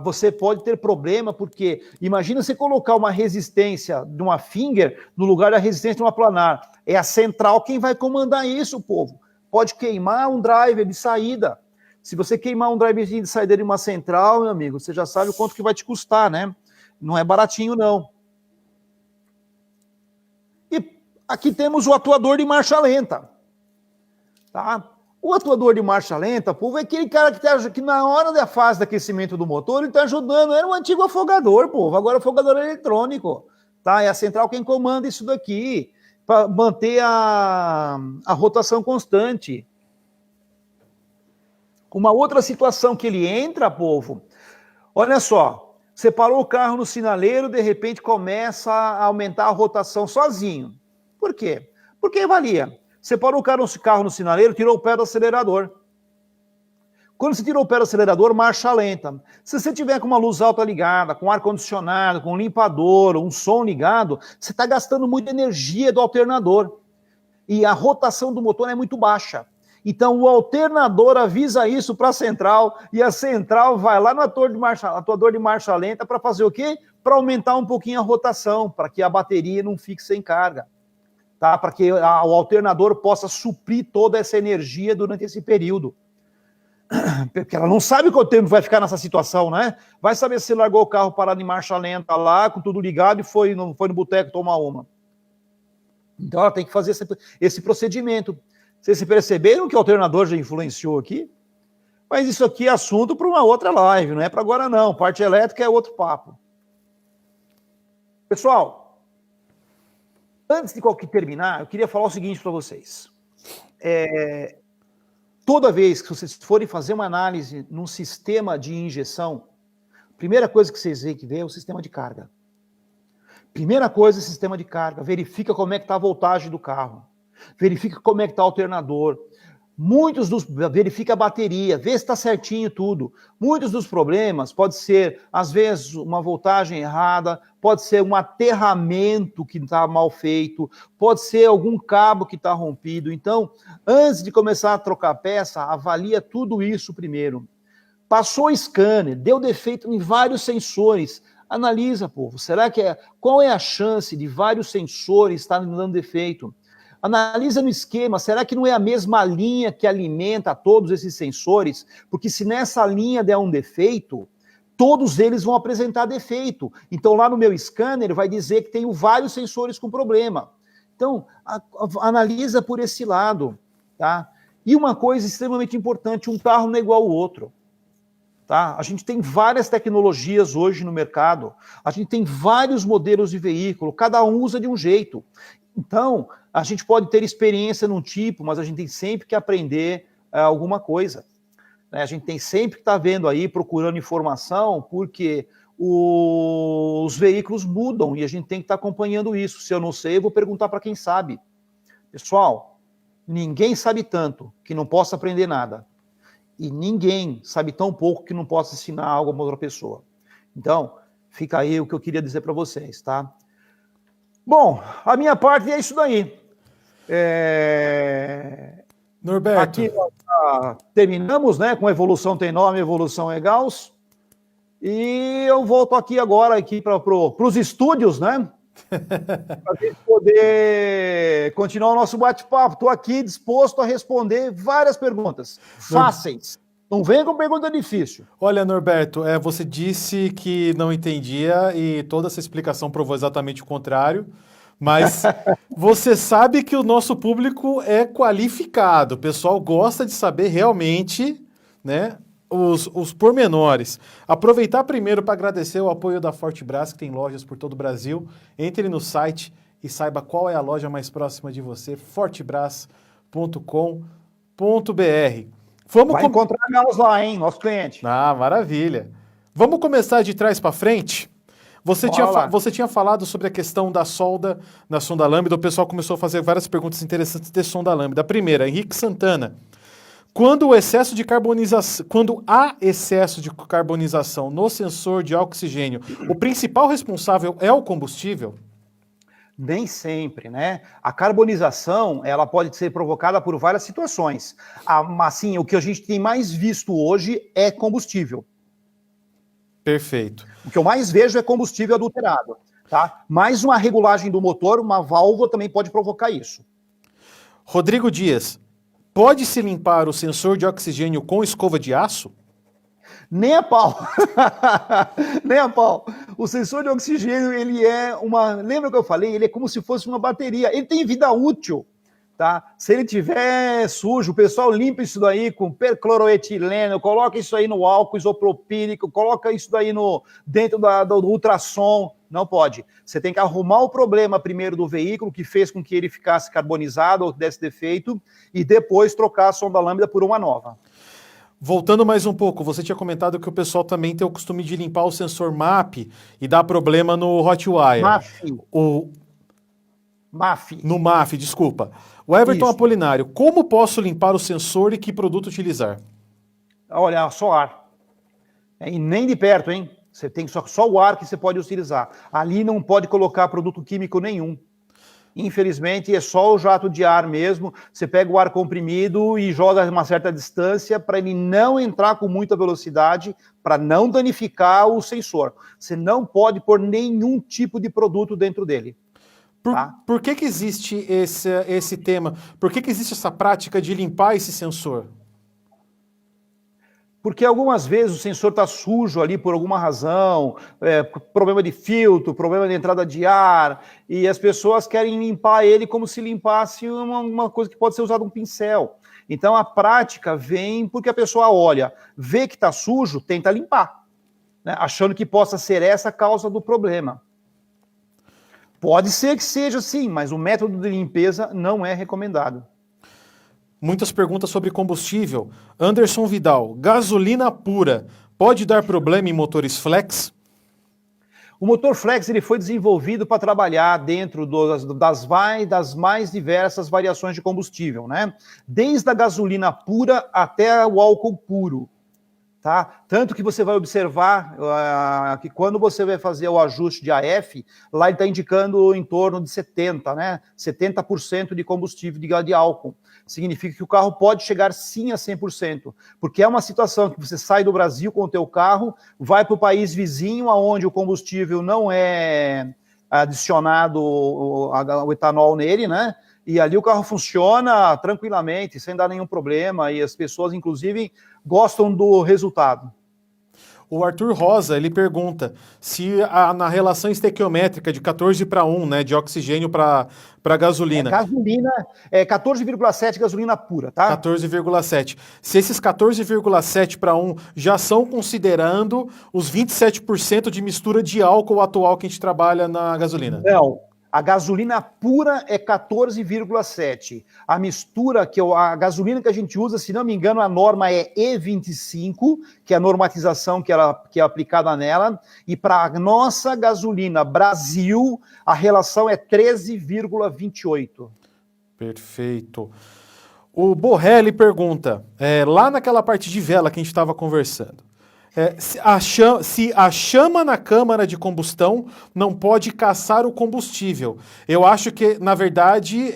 você pode ter problema, porque imagina você colocar uma resistência de uma Finger no lugar da resistência de uma planar. É a central quem vai comandar isso, povo. Pode queimar um driver de saída. Se você queimar um driver de saída de uma central, meu amigo, você já sabe o quanto que vai te custar, né? Não é baratinho, não. E aqui temos o atuador de marcha lenta. Tá? O atuador de marcha lenta, povo, é aquele cara que na hora da fase de aquecimento do motor, ele está ajudando. Era um antigo afogador, povo. Agora é afogador eletrônico. Tá? É a central quem comanda isso daqui, para manter a rotação constante. Uma outra situação que ele entra, povo, olha só, você parou o carro no sinaleiro, de repente começa a aumentar a rotação sozinho. Por quê? Porque valia. Você parou o carro no sinaleiro, tirou o pé do acelerador. Quando você tirou o pé do acelerador, marcha lenta. Se você tiver com uma luz alta ligada, com ar-condicionado, com um limpador, um som ligado, você está gastando muita energia do alternador. E a rotação do motor é muito baixa. Então o alternador avisa isso para a central, e a central vai lá no atuador de marcha lenta para fazer o quê? Para aumentar um pouquinho a rotação, para que a bateria não fique sem carga. Tá? Para que o alternador possa suprir toda essa energia durante esse período. Porque ela não sabe quanto tempo vai ficar nessa situação, né? Vai saber se largou o carro parado em marcha lenta lá, com tudo ligado, e foi no boteco tomar uma. Então ela tem que fazer esse procedimento. Vocês se perceberam que o alternador já influenciou aqui? Mas isso aqui é assunto para uma outra live, não é para agora não. Parte elétrica é outro papo. Pessoal, antes de terminar, eu queria falar o seguinte para vocês. Toda vez que vocês forem fazer uma análise num sistema de injeção, primeira coisa que vocês têm que ver é o sistema de carga. Primeira coisa, sistema de carga. Verifica como é que está a voltagem do carro. Verifica como é que está o alternador. Verifica a bateria, vê se está certinho tudo. Muitos dos problemas pode ser, às vezes, uma voltagem errada, pode ser um aterramento que está mal feito, pode ser algum cabo que está rompido. Então, antes de começar a trocar peça, avalia tudo isso primeiro. Passou o scanner, deu defeito em vários sensores. Analisa, povo, qual é a chance de vários sensores estarem dando defeito? Analisa no esquema, será que não é a mesma linha que alimenta todos esses sensores? Porque se nessa linha der um defeito, todos eles vão apresentar defeito. Então lá no meu scanner vai dizer que tenho vários sensores com problema. Então, analisa por esse lado, tá? E uma coisa extremamente importante, um carro não é igual ao outro. Tá? A gente tem várias tecnologias hoje no mercado, a gente tem vários modelos de veículo, cada um usa de um jeito. Então, a gente pode ter experiência num tipo, mas a gente tem sempre que aprender alguma coisa. Né? A gente tem sempre que estar vendo aí, procurando informação, porque os veículos mudam e a gente tem que estar acompanhando isso. Se eu não sei, eu vou perguntar para quem sabe. Pessoal, ninguém sabe tanto que não possa aprender nada. E ninguém sabe tão pouco que não possa ensinar algo a uma outra pessoa. Então, fica aí o que eu queria dizer para vocês, tá? Bom, a minha parte é isso daí. Norberto. Aqui nós terminamos, né? Com evolução tem nome, evolução é Gauss. E eu volto aqui agora para os estúdios, né? Para a gente poder continuar o nosso bate-papo. Estou aqui disposto a responder várias perguntas fáceis. Não venha com pergunta difícil. Olha, Norberto, você disse que não entendia e toda essa explicação provou exatamente o contrário, mas você sabe que o nosso público é qualificado, o pessoal gosta de saber realmente, né, os pormenores. Aproveitar primeiro para agradecer o apoio da Fortebras, que tem lojas por todo o Brasil. Entre no site e saiba qual é a loja mais próxima de você, fortebras.com.br. Vai encontrar nós lá, hein, nosso cliente. Ah, maravilha. Vamos começar de trás para frente? Você tinha falado sobre a questão da solda na sonda lambda, o pessoal começou a fazer várias perguntas interessantes de sonda lambda. A primeira, Henrique Santana. Quando há excesso de carbonização no sensor de oxigênio, o principal responsável é o combustível? Nem sempre, né? A carbonização, ela pode ser provocada por várias situações. Assim, o que a gente tem mais visto hoje é combustível. Perfeito. O que eu mais vejo é combustível adulterado, tá? Mais uma regulagem do motor, uma válvula também pode provocar isso. Rodrigo Dias, pode-se limpar o sensor de oxigênio com escova de aço? Nem a pau. Nem a pau. O sensor de oxigênio, ele é lembra que eu falei? Ele é como se fosse uma bateria. Ele tem vida útil, tá? Se ele tiver sujo, o pessoal limpa isso daí com percloroetileno, coloca isso aí no álcool isopropílico, coloca isso daí dentro do ultrassom. Não pode. Você tem que arrumar o problema primeiro do veículo, que fez com que ele ficasse carbonizado ou desse defeito, e depois trocar a sonda lambda por uma nova. Voltando mais um pouco, você tinha comentado que o pessoal também tem o costume de limpar o sensor MAP e dar problema no Hotwire. No MAF, desculpa. O Everton Isso. Apolinário, como posso limpar o sensor e que produto utilizar? Olha, só ar. E nem de perto, hein? Você tem só o ar que você pode utilizar. Ali não pode colocar produto químico nenhum. Infelizmente, é só o jato de ar mesmo. Você pega o ar comprimido e joga a uma certa distância para ele não entrar com muita velocidade, para não danificar o sensor. Você não pode pôr nenhum tipo de produto dentro dele. Por que existe esse tema? Por que existe essa prática de limpar esse sensor? Porque algumas vezes o sensor está sujo ali por alguma razão, problema de filtro, problema de entrada de ar, e as pessoas querem limpar ele como se limpasse uma coisa que pode ser usada um pincel. Então a prática vem porque a pessoa olha, vê que está sujo, tenta limpar, né? Achando que possa ser essa a causa do problema. Pode ser que seja sim, mas o método de limpeza não é recomendado. Muitas perguntas sobre combustível. Anderson Vidal, gasolina pura pode dar problema em motores flex? O motor flex ele foi desenvolvido para trabalhar dentro das mais diversas variações de combustível, né? Desde a gasolina pura até o álcool puro. Tá? Tanto que você vai observar que quando você vai fazer o ajuste de AF, lá ele está indicando em torno de 70%, né? 70% de combustível de álcool. Significa que o carro pode chegar sim a 100%, porque é uma situação que você sai do Brasil com o teu carro, vai para o país vizinho, onde o combustível não é adicionado o etanol nele, né? E ali o carro funciona tranquilamente, sem dar nenhum problema, e as pessoas, inclusive, gostam do resultado. O Arthur Rosa, ele pergunta se na relação estequiométrica de 14:1, né, de oxigênio para gasolina. Gasolina é 14,7 gasolina pura, tá? 14,7. Se esses 14,7:1 já são considerando os 27% de mistura de álcool atual que a gente trabalha na gasolina. Não. A gasolina pura é 14,7. A mistura, a gasolina que a gente usa, se não me engano, a norma é E25, que é a normatização que é aplicada nela. E para a nossa gasolina Brasil, a relação é 13,28. Perfeito. O Borrelli pergunta, lá naquela parte de vela que a gente estava conversando, se a chama na câmara de combustão não pode caçar o combustível. Eu acho que, na verdade,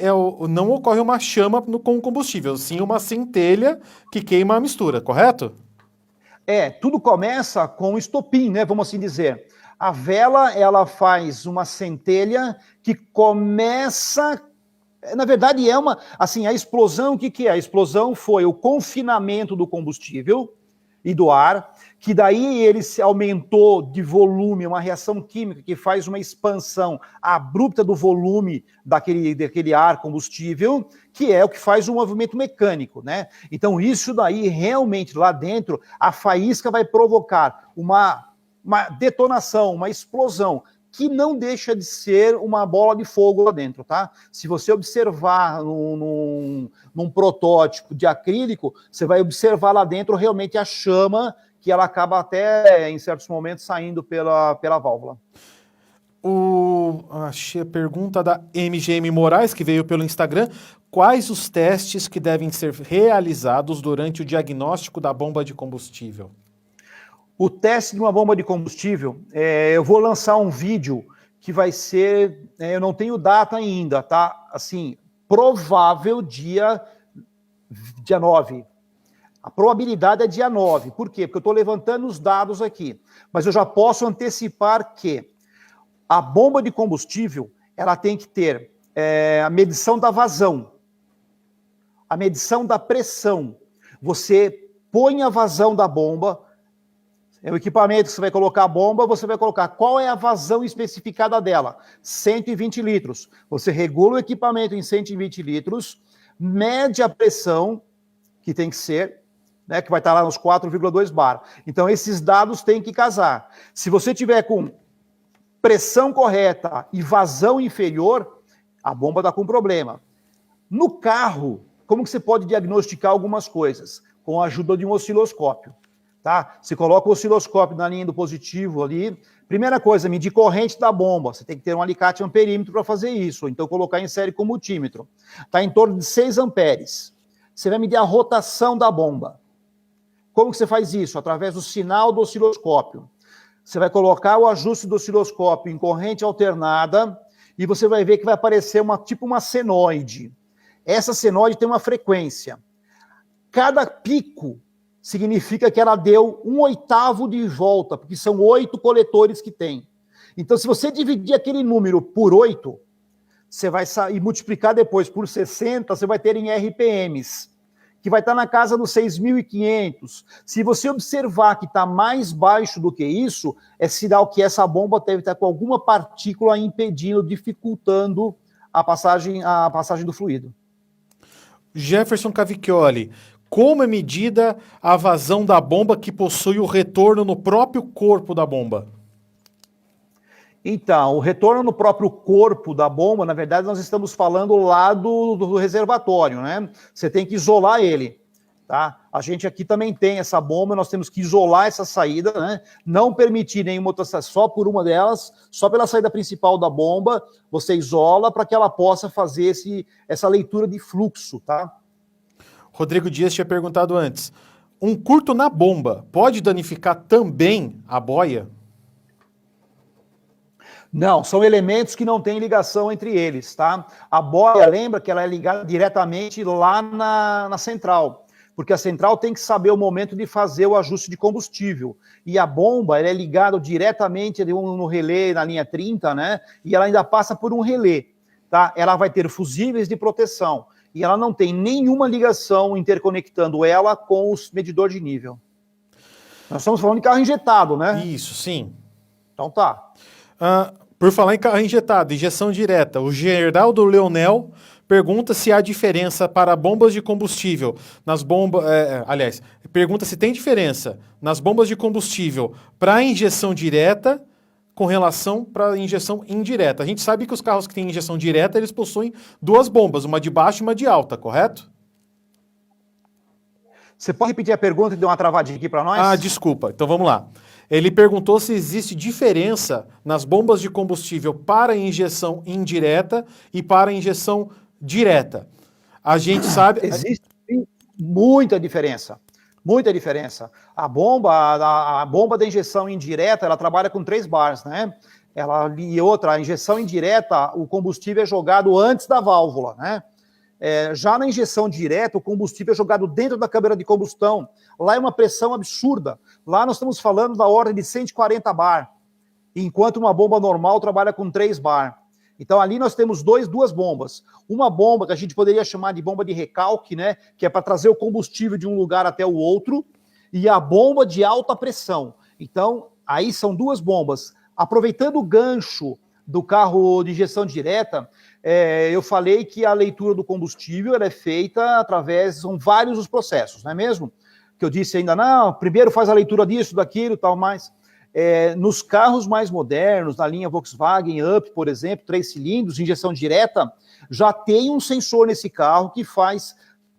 não ocorre uma chama com o combustível, sim uma centelha que queima a mistura, correto? Tudo começa com o estopim, né? Vamos assim dizer. A vela, ela faz uma centelha que começa... Na verdade, a explosão, o que é? A explosão foi o confinamento do combustível e do ar, que daí ele se aumentou de volume, uma reação química que faz uma expansão abrupta do volume daquele ar combustível, que é o que faz o movimento mecânico, né? Então isso daí realmente lá dentro, a faísca vai provocar uma detonação, uma explosão, que não deixa de ser uma bola de fogo lá dentro, tá? Se você observar num protótipo de acrílico, você vai observar lá dentro realmente a chama, que ela acaba até, em certos momentos, saindo pela válvula. Achei a pergunta da MGM Moraes, que veio pelo Instagram. Quais os testes que devem ser realizados durante o diagnóstico da bomba de combustível? O teste de uma bomba de combustível, eu vou lançar um vídeo que vai ser, eu não tenho data ainda, tá? Assim, provável dia 9. A probabilidade é dia 9. Por quê? Porque eu estou levantando os dados aqui. Mas eu já posso antecipar que a bomba de combustível, ela tem que ter a medição da vazão, a medição da pressão. Você põe a vazão da bomba, é o equipamento que você vai colocar a bomba, você vai colocar qual é a vazão especificada dela. 120 litros. Você regula o equipamento em 120 litros, mede a pressão, que tem que ser, né, que vai estar lá nos 4,2 bar. Então, esses dados têm que casar. Se você tiver com pressão correta e vazão inferior, a bomba está com problema. No carro, como que você pode diagnosticar algumas coisas? Com a ajuda de um osciloscópio. Tá? Você coloca o osciloscópio na linha do positivo ali. Primeira coisa, medir corrente da bomba. Você tem que ter um alicate amperímetro para fazer isso. Ou então colocar em série com multímetro. Está em torno de 6 amperes. Você vai medir a rotação da bomba. Como que você faz isso? Através do sinal do osciloscópio. Você vai colocar o ajuste do osciloscópio em corrente alternada e você vai ver que vai aparecer tipo uma senoide. Essa senoide tem uma frequência. Cada pico significa que ela deu 1/8 de volta, porque são 8 coletores que tem. Então, se você dividir aquele número por 8, você vai e multiplicar depois por 60, você vai ter em RPMs, que vai estar na casa dos 6.500. Se você observar que está mais baixo do que isso, é sinal que essa bomba deve estar com alguma partícula impedindo, dificultando a passagem do fluido. Jefferson Cavicchioli, como é medida a vazão da bomba que possui o retorno no próprio corpo da bomba? Então, o retorno no próprio corpo da bomba, na verdade, nós estamos falando lá do reservatório, né? Você tem que isolar ele, tá? A gente aqui também tem essa bomba, nós temos que isolar essa saída, né? Não permitir nenhuma outra saída, só por uma delas, só pela saída principal da bomba, você isola para que ela possa fazer essa leitura de fluxo, tá? Rodrigo Dias tinha perguntado antes, um curto na bomba pode danificar também a boia? Não, são elementos que não têm ligação entre eles, tá? A boia, lembra que ela é ligada diretamente lá na central, porque a central tem que saber o momento de fazer o ajuste de combustível. E a bomba, ela é ligada diretamente no relé, na linha 30, né? E ela ainda passa por um relé, tá? Ela vai ter fusíveis de proteção. E ela não tem nenhuma ligação interconectando ela com os medidores de nível. Nós estamos falando de carro injetado, né? Isso, sim. Então tá. Por falar em carro injetado, injeção direta, o Geraldo Leonel pergunta se há diferença para bombas de combustível nas bombas. Aliás, pergunta se tem diferença nas bombas de combustível para injeção direta com relação para injeção indireta. A gente sabe que os carros que têm injeção direta, eles possuem duas bombas, uma de baixo e uma de alta, correto? Você pode repetir a pergunta e dar uma travadinha aqui para nós? Ah, desculpa. Então vamos lá. Ele perguntou se existe diferença nas bombas de combustível para injeção indireta e para injeção direta. A gente sabe... Existe muita diferença. Muita diferença. A bomba da injeção indireta, ela trabalha com 3 bars, né? E outra, a injeção indireta, o combustível é jogado antes da válvula, né? Já na injeção direta, o combustível é jogado dentro da câmara de combustão. Lá é uma pressão absurda. Lá nós estamos falando da ordem de 140 bar, enquanto uma bomba normal trabalha com 3 bar. Então ali nós temos duas bombas. Uma bomba que a gente poderia chamar de bomba de recalque, né, que é para trazer o combustível de um lugar até o outro, e a bomba de alta pressão. Então aí são 2 bombas. Aproveitando o gancho do carro de injeção direta, eu falei que a leitura do combustível ela é feita são vários os processos, não é mesmo? Que eu disse ainda, não, primeiro faz a leitura disso, daquilo, tal, mais. Nos carros mais modernos, na linha Volkswagen Up, por exemplo, 3 cilindros, injeção direta, já tem um sensor nesse carro que faz,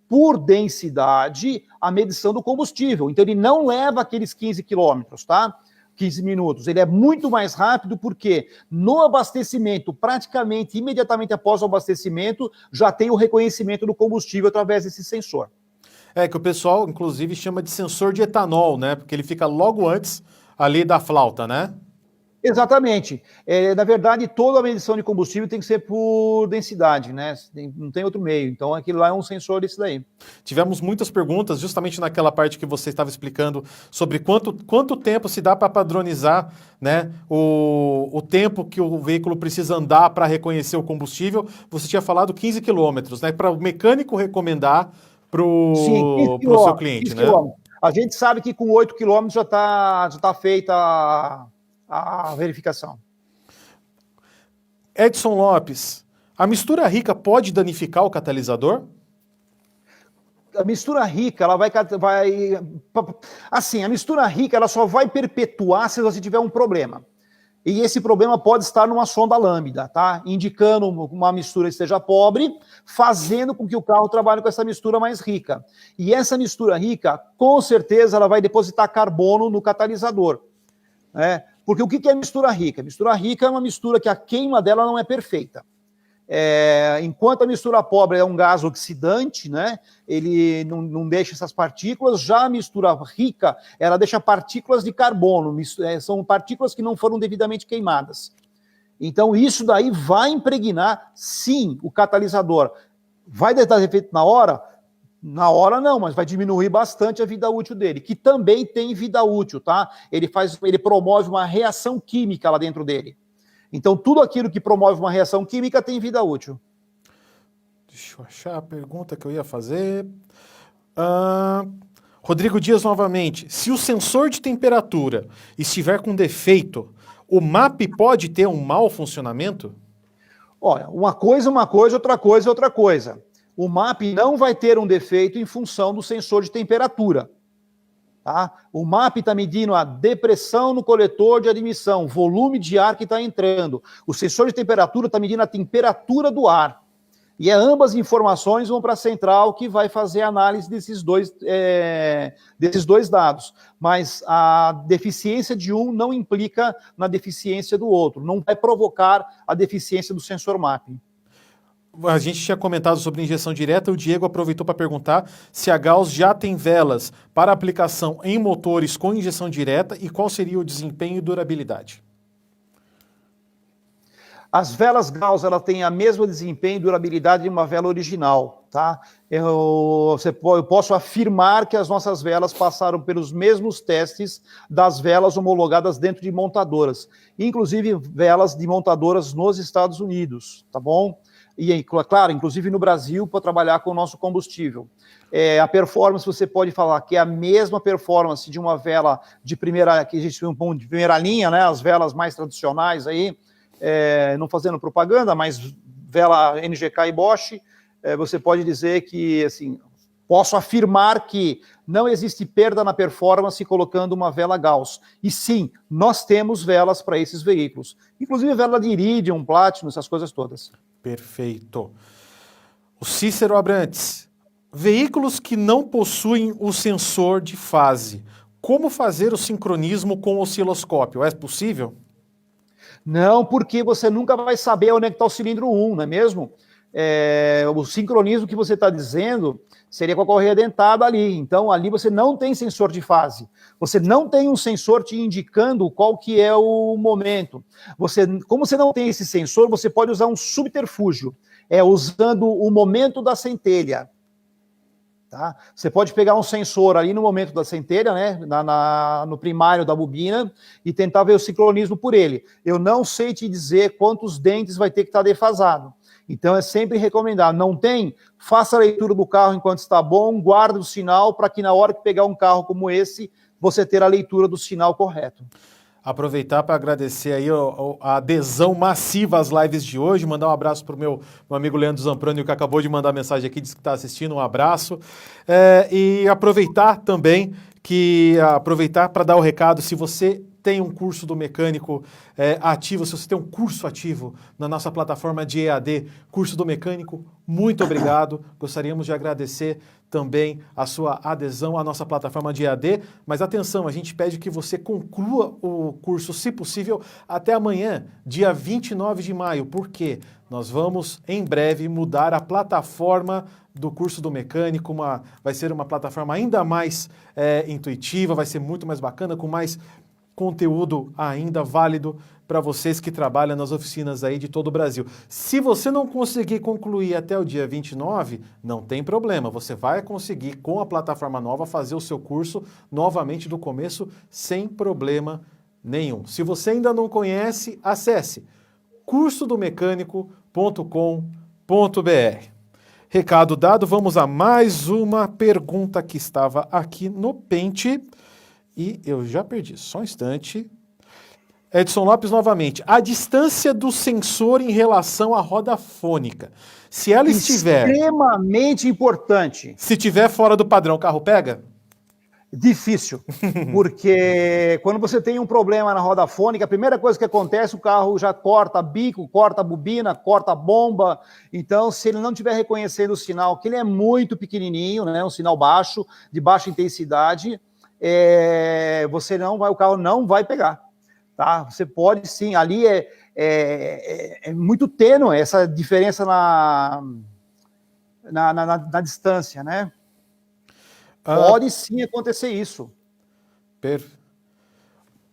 por densidade, a medição do combustível. Então ele não leva aqueles 15 quilômetros, tá? 15 minutos. Ele é muito mais rápido porque no abastecimento, praticamente imediatamente após o abastecimento, já tem o reconhecimento do combustível através desse sensor. Que o pessoal, inclusive, chama de sensor de etanol, né? Porque ele fica logo antes ali da flauta, né? Exatamente. Na verdade, toda a medição de combustível tem que ser por densidade, né? Não tem outro meio. Então, aquilo lá é um sensor desse daí. Tivemos muitas perguntas, justamente naquela parte que você estava explicando, sobre quanto tempo se dá para padronizar, né, o tempo que o veículo precisa andar para reconhecer o combustível. Você tinha falado 15 quilômetros, né? Para o mecânico recomendar para o seu cliente, né? A gente sabe que com 8 quilômetros já tá feita a verificação. Edson Lopes, a mistura rica pode danificar o catalisador? A mistura rica, ela vai... Assim, a mistura rica, ela só vai perpetuar se você tiver um problema. E esse problema pode estar numa sonda lambda, tá? Indicando uma mistura que esteja pobre, fazendo com que o carro trabalhe com essa mistura mais rica. E essa mistura rica, com certeza, ela vai depositar carbono no catalisador, né? Porque o que é mistura rica? Mistura rica é uma mistura que a queima dela não é perfeita. Enquanto a mistura pobre é um gás oxidante, né, ele não deixa essas partículas, já a mistura rica, ela deixa partículas de carbono, são partículas que não foram devidamente queimadas. Então isso daí vai impregnar, sim, o catalisador. Vai dar efeito na hora? Na hora não, mas vai diminuir bastante a vida útil dele, que também tem vida útil, tá? Ele promove uma reação química lá dentro dele. Então, tudo aquilo que promove uma reação química tem vida útil. Deixa eu achar a pergunta que eu ia fazer. Rodrigo Dias novamente. Se o sensor de temperatura estiver com defeito, o MAP pode ter um mau funcionamento? Olha, uma coisa, outra coisa. o MAP não vai ter um defeito em função do sensor de temperatura. Tá? O MAP está medindo a depressão no coletor de admissão, volume de ar que está entrando. O sensor de temperatura está medindo a temperatura do ar. E ambas informações vão para a central, que vai fazer a análise desses dois dados. Mas a deficiência de um não implica na deficiência do outro, não vai provocar a deficiência do sensor MAP. A gente tinha comentado sobre injeção direta, o Diego aproveitou para perguntar se a Gauss já tem velas para aplicação em motores com injeção direta e qual seria o desempenho e durabilidade. As velas Gauss, ela tem a mesma desempenho e durabilidade de uma vela original, tá? Eu posso afirmar que as nossas velas passaram pelos mesmos testes das velas homologadas dentro de montadoras, inclusive velas de montadoras nos Estados Unidos, tá bom? E, claro, inclusive no Brasil, para trabalhar com o nosso combustível. A performance, você pode falar que é a mesma performance de uma vela de primeira, que existe de primeira linha, né? As velas mais tradicionais aí, não fazendo propaganda, mas vela NGK e Bosch, você pode dizer que, assim, posso afirmar que não existe perda na performance colocando uma vela Gauss. E sim, nós temos velas para esses veículos. Inclusive vela de Iridium, Platinum, essas coisas todas. Perfeito. O Cícero Abrantes. Veículos que não possuem o sensor de fase. Como fazer o sincronismo com o osciloscópio? É possível? Não, porque você nunca vai saber onde é que está o cilindro 1, não é mesmo? O sincronismo que você está dizendo seria com a correia dentada ali. Então, ali você não tem sensor de fase. Você não tem um sensor te indicando qual que é o momento. Como você não tem esse sensor, você pode usar um subterfúgio, usando o momento da centelha. Tá? Você pode pegar um sensor ali no momento da centelha, né, no primário da bobina, e tentar ver o sincronismo por ele. Eu não sei te dizer quantos dentes vai ter que estar defasado. Então é sempre recomendado. Não tem? Faça a leitura do carro enquanto está bom, guarde o sinal para que na hora que pegar um carro como esse, você ter a leitura do sinal correto. Aproveitar para agradecer aí a adesão massiva às lives de hoje, mandar um abraço para o meu amigo Leandro Zamproni, que acabou de mandar mensagem aqui, disse que está assistindo, um abraço. E aproveitar também aproveitar para dar o recado, se você tem um curso do mecânico ativo, se você tem um curso ativo na nossa plataforma de EAD, curso do mecânico, muito obrigado. Gostaríamos de agradecer também a sua adesão à nossa plataforma de EAD, mas atenção, a gente pede que você conclua o curso, se possível, até amanhã, dia 29 de maio, porque nós vamos, em breve, mudar a plataforma do curso do mecânico, vai ser uma plataforma ainda mais intuitiva, vai ser muito mais bacana, com mais conteúdo ainda válido para vocês que trabalham nas oficinas aí de todo o Brasil. Se você não conseguir concluir até o dia 29, não tem problema, você vai conseguir com a plataforma nova fazer o seu curso novamente do começo sem problema nenhum. Se você ainda não conhece, acesse cursodomecânico.com.br. Recado dado, vamos a mais uma pergunta que estava aqui no pente. E eu já perdi, só um instante. Edson Lopes novamente. A distância do sensor em relação à roda fônica. Se ela estiver... Extremamente importante. Se estiver fora do padrão, o carro pega? Difícil, porque quando você tem um problema na roda fônica, a primeira coisa que acontece, o carro já corta bico, corta bobina, corta bomba. Então, se ele não estiver reconhecendo o sinal, que ele é muito pequenininho, né, um sinal baixo, de baixa intensidade, o carro não vai pegar, tá? Você pode sim, ali é muito tênue essa diferença na distância, né? Pode sim acontecer isso.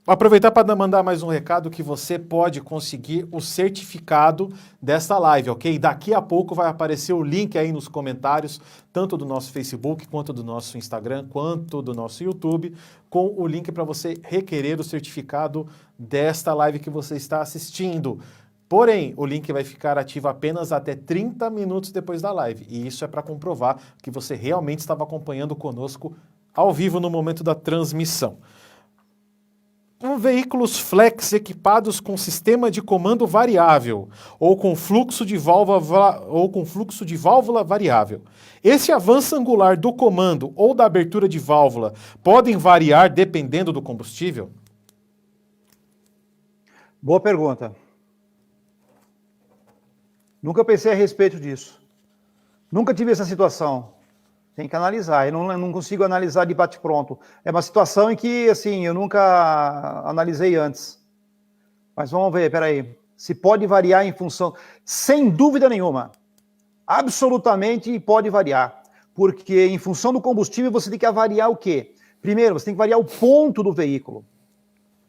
Aproveitar para mandar mais um recado que você pode conseguir o certificado dessa live, ok? Daqui a pouco vai aparecer o link aí nos comentários, tanto do nosso Facebook, quanto do nosso Instagram, quanto do nosso YouTube, com o link para você requerer o certificado desta live que você está assistindo. Porém, o link vai ficar ativo apenas até 30 minutos depois da live. E isso é para comprovar que você realmente estava acompanhando conosco ao vivo no momento da transmissão. veículos flex equipados com sistema de comando variável ou com fluxo de válvula variável. Esse avanço angular do comando ou da abertura de válvula podem variar dependendo do combustível? Boa pergunta. Nunca pensei a respeito disso. Nunca tive essa situação. Tem que analisar. Eu não consigo analisar de bate-pronto. É uma situação em que, assim, eu nunca analisei antes. Mas vamos ver, peraí. Se pode variar em função... Sem dúvida nenhuma. Absolutamente pode variar. Porque em função do combustível, você tem que avaliar o quê? Primeiro, você tem que variar o ponto do veículo.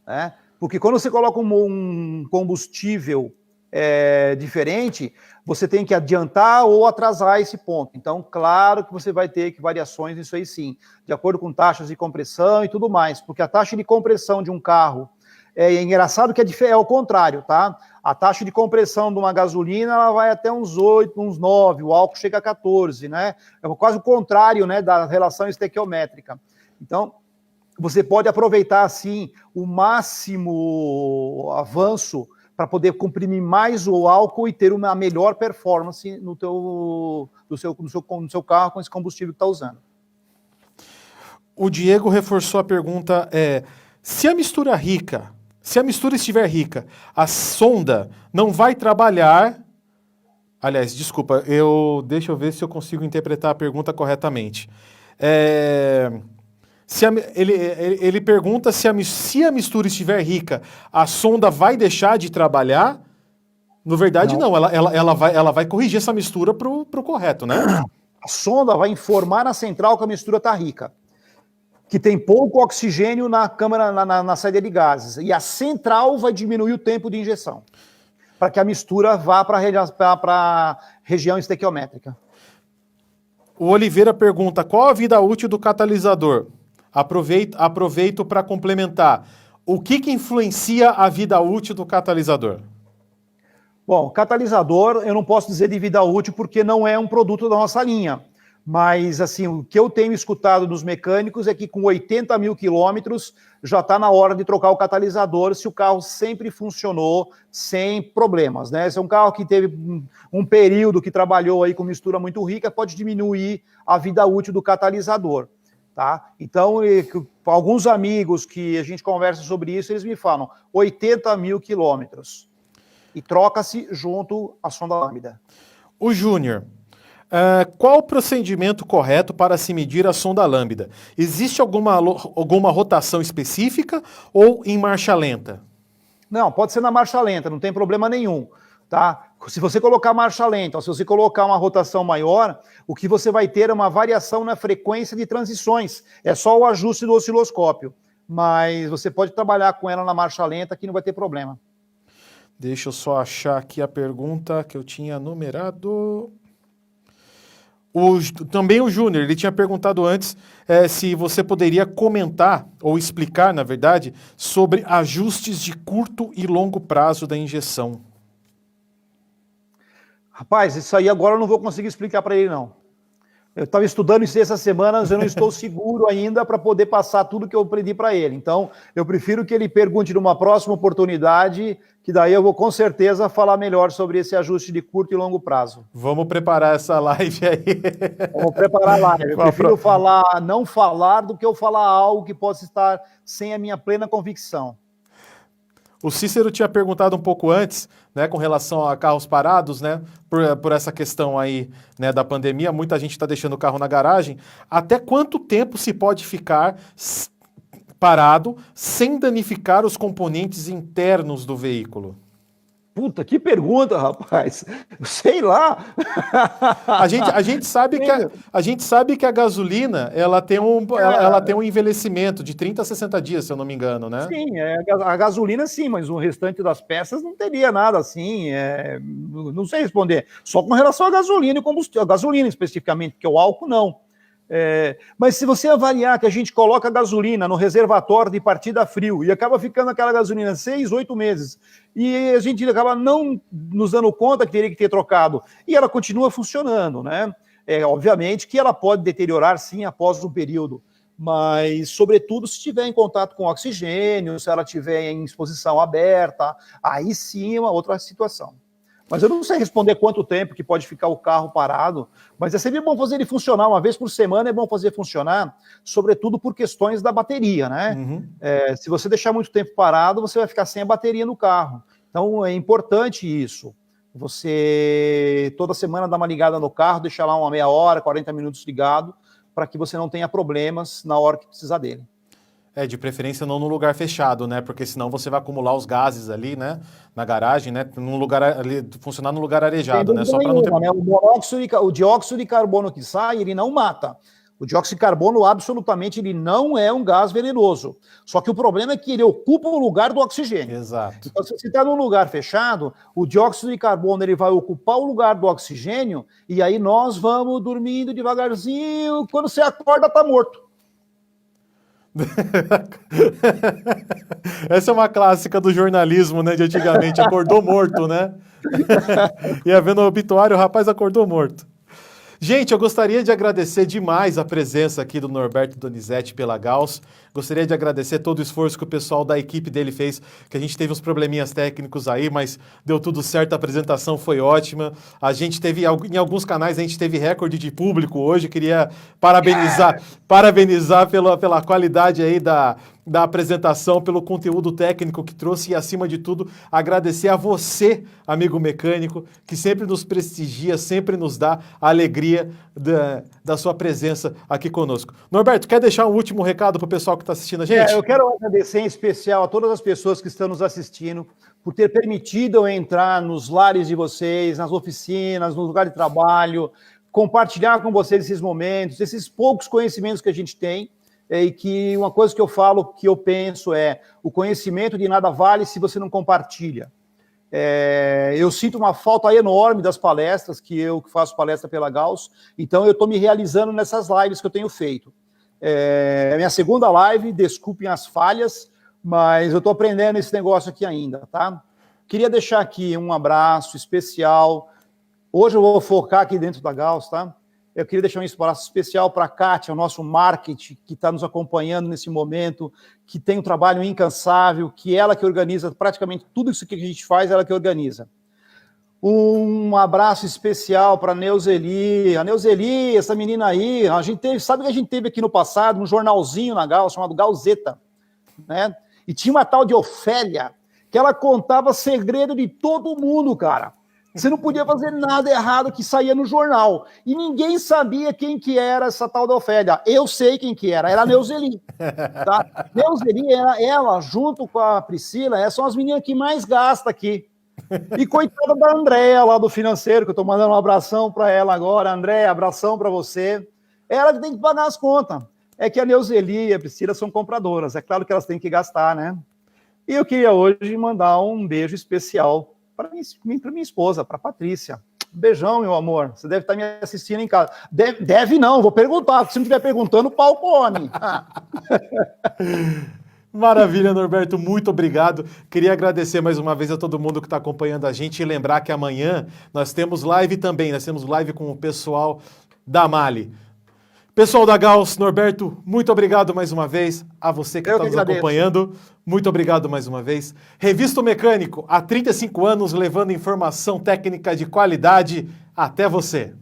Né? Porque quando você coloca um combustível diferente, você tem que adiantar ou atrasar esse ponto. Então, claro que você vai ter que variações nisso aí sim, de acordo com taxas de compressão e tudo mais, porque a taxa de compressão de um carro é engraçado que é o contrário, tá? A taxa de compressão de uma gasolina ela vai até uns 8, uns 9, o álcool chega a 14, né? É quase o contrário, né, da relação estequiométrica. Então, você pode aproveitar assim o máximo avanço para poder comprimir mais o álcool e ter uma melhor performance no seu carro com esse combustível que está usando. O Diego reforçou a pergunta, se a mistura estiver rica, a sonda não vai trabalhar... Aliás, desculpa, deixa eu ver se eu consigo interpretar a pergunta corretamente. Ele pergunta se a mistura estiver rica, a sonda vai deixar de trabalhar? Na verdade, não. Ela vai corrigir essa mistura para o correto, né? A sonda vai informar na central que a mistura está rica, que tem pouco oxigênio na câmara, na saída de gases. E a central vai diminuir o tempo de injeção, para que a mistura vá para a região estequiométrica. O Oliveira pergunta, qual a vida útil do catalisador? Aproveito para complementar. O que influencia a vida útil do catalisador? Bom, catalisador eu não posso dizer de vida útil porque não é um produto da nossa linha. Mas, assim, o que eu tenho escutado dos mecânicos é que com 80 mil quilômetros já está na hora de trocar o catalisador se o carro sempre funcionou sem problemas, né? Se é um carro que teve um período que trabalhou aí com mistura muito rica, pode diminuir a vida útil do catalisador. Tá? Então, alguns amigos que a gente conversa sobre isso, eles me falam 80 mil quilômetros e troca-se junto à sonda lambda. O Júnior, qual o procedimento correto para se medir a sonda lambda? Existe alguma rotação específica ou em marcha lenta? Não, pode ser na marcha lenta, não tem problema nenhum. Tá? Se você colocar marcha lenta, ou se você colocar uma rotação maior, o que você vai ter é uma variação na frequência de transições. É só o ajuste do osciloscópio. Mas você pode trabalhar com ela na marcha lenta que não vai ter problema. Deixa eu só achar aqui a pergunta que eu tinha numerado. Também o Júnior, ele tinha perguntado antes se você poderia comentar, ou explicar, na verdade, sobre ajustes de curto e longo prazo da injeção. Rapaz, isso aí agora eu não vou conseguir explicar para ele, não. Eu estava estudando isso essas semanas, eu não estou seguro ainda para poder passar tudo que eu aprendi para ele. Então, eu prefiro que ele pergunte numa próxima oportunidade, que daí eu vou com certeza falar melhor sobre esse ajuste de curto e longo prazo. Vamos preparar essa live aí. Vamos preparar a live. Eu prefiro não falar do que eu falar algo que possa estar sem a minha plena convicção. O Cícero tinha perguntado um pouco antes, né, com relação a carros parados, né, por essa questão aí, né, da pandemia, muita gente está deixando o carro na garagem. Até quanto tempo se pode ficar parado sem danificar os componentes internos do veículo? Puta, que pergunta, rapaz. Sei lá. A gente sabe que a gasolina ela tem um envelhecimento de 30 a 60 dias, se eu não me engano, né? Sim, a gasolina sim, mas o restante das peças não teria nada assim. Não sei responder. Só com relação à gasolina e combustível. A gasolina especificamente, porque o álcool não. Mas se você avaliar que a gente coloca a gasolina no reservatório de partida frio e acaba ficando aquela gasolina 6, 8 meses e a gente acaba não nos dando conta que teria que ter trocado e ela continua funcionando, né? Obviamente que ela pode deteriorar sim após um período, Mas, sobretudo, se estiver em contato com oxigênio, se ela estiver em exposição aberta, aí sim é uma outra situação. Mas eu não sei responder quanto tempo que pode ficar o carro parado, mas é sempre bom fazer ele funcionar, uma vez por semana é bom fazer funcionar, sobretudo por questões da bateria, né? Uhum. Se você deixar muito tempo parado, você vai ficar sem a bateria no carro. Então é importante isso. Você toda semana dá uma ligada no carro, deixar lá uma meia hora, 40 minutos ligado, para que você não tenha problemas na hora que precisar dele. De preferência não num lugar fechado, né? Porque senão você vai acumular os gases ali, né? Na garagem, né? Num lugar ali, funcionar num lugar arejado, né? Só para não ter... né? O dióxido de carbono que sai, ele não mata. O dióxido de carbono, absolutamente, ele não é um gás venenoso. Só que o problema é que ele ocupa o lugar do oxigênio. Exato. Então, se você está num lugar fechado, o dióxido de carbono ele vai ocupar o lugar do oxigênio e aí nós vamos dormindo devagarzinho. Quando você acorda, tá morto. Essa é uma clássica do jornalismo, né, de antigamente, acordou morto, né? Ia vendo o obituário, o rapaz acordou morto. Gente, eu gostaria de agradecer demais a presença aqui do Norberto Donizete pela Gauss. Gostaria de agradecer todo o esforço que o pessoal da equipe dele fez, que a gente teve uns probleminhas técnicos aí, mas deu tudo certo, a apresentação foi ótima. A gente teve, em alguns canais, a gente teve recorde de público hoje. Queria parabenizar pela qualidade aí da apresentação, pelo conteúdo técnico que trouxe e, acima de tudo, agradecer a você, amigo mecânico, que sempre nos prestigia, sempre nos dá a alegria da sua presença aqui conosco. Norberto, quer deixar um último recado para o pessoal que está assistindo a gente? Eu quero agradecer em especial a todas as pessoas que estão nos assistindo por ter permitido eu entrar nos lares de vocês, nas oficinas, no lugar de trabalho, compartilhar com vocês esses momentos, esses poucos conhecimentos que a gente tem. E que uma coisa que eu falo, que eu penso o conhecimento de nada vale se você não compartilha. Eu sinto uma falta enorme das palestras, que eu faço palestra pela Gauss, então eu estou me realizando nessas lives que eu tenho feito. É a minha segunda live, desculpem as falhas, mas eu estou aprendendo esse negócio aqui ainda, tá? Queria deixar aqui um abraço especial. Hoje eu vou focar aqui dentro da Gauss, tá? Eu queria deixar um abraço especial para a Kátia, o nosso marketing, que está nos acompanhando nesse momento, que tem um trabalho incansável, que ela que organiza praticamente tudo isso que a gente faz, ela que organiza. Um abraço especial para a Neuzeli. A Neuzeli, essa menina aí, sabe que a gente teve aqui no passado um jornalzinho na Gauss, chamado Gauzeta, né? E tinha uma tal de Ofélia, que ela contava segredo de todo mundo, cara. Você não podia fazer nada errado que saía no jornal. E ninguém sabia quem que era essa tal da Ofélia. Eu sei quem que era a Neuzeli. Tá? Neuzeli, ela, junto com a Priscila, são as meninas que mais gastam aqui. E coitada da Andréia, lá do financeiro, que eu tô mandando um abração para ela agora. Andréia, abração para você. Ela que tem que pagar as contas. É que a Neuzeli e a Priscila são compradoras. É claro que elas têm que gastar, né? E eu queria hoje mandar um beijo especial para minha esposa, para a Patrícia. Um beijão, meu amor. Você deve estar me assistindo em casa. Deve não, vou perguntar. Se não estiver perguntando, o pau come. Maravilha, Norberto, muito obrigado. Queria agradecer mais uma vez a todo mundo que está acompanhando a gente e lembrar que amanhã nós temos live também. Nós temos live com o pessoal da Mali. Pessoal da Gauss, Norberto, muito obrigado mais uma vez. A você que está nos acompanhando, muito obrigado mais uma vez. Revista O Mecânico, há 35 anos levando informação técnica de qualidade até você.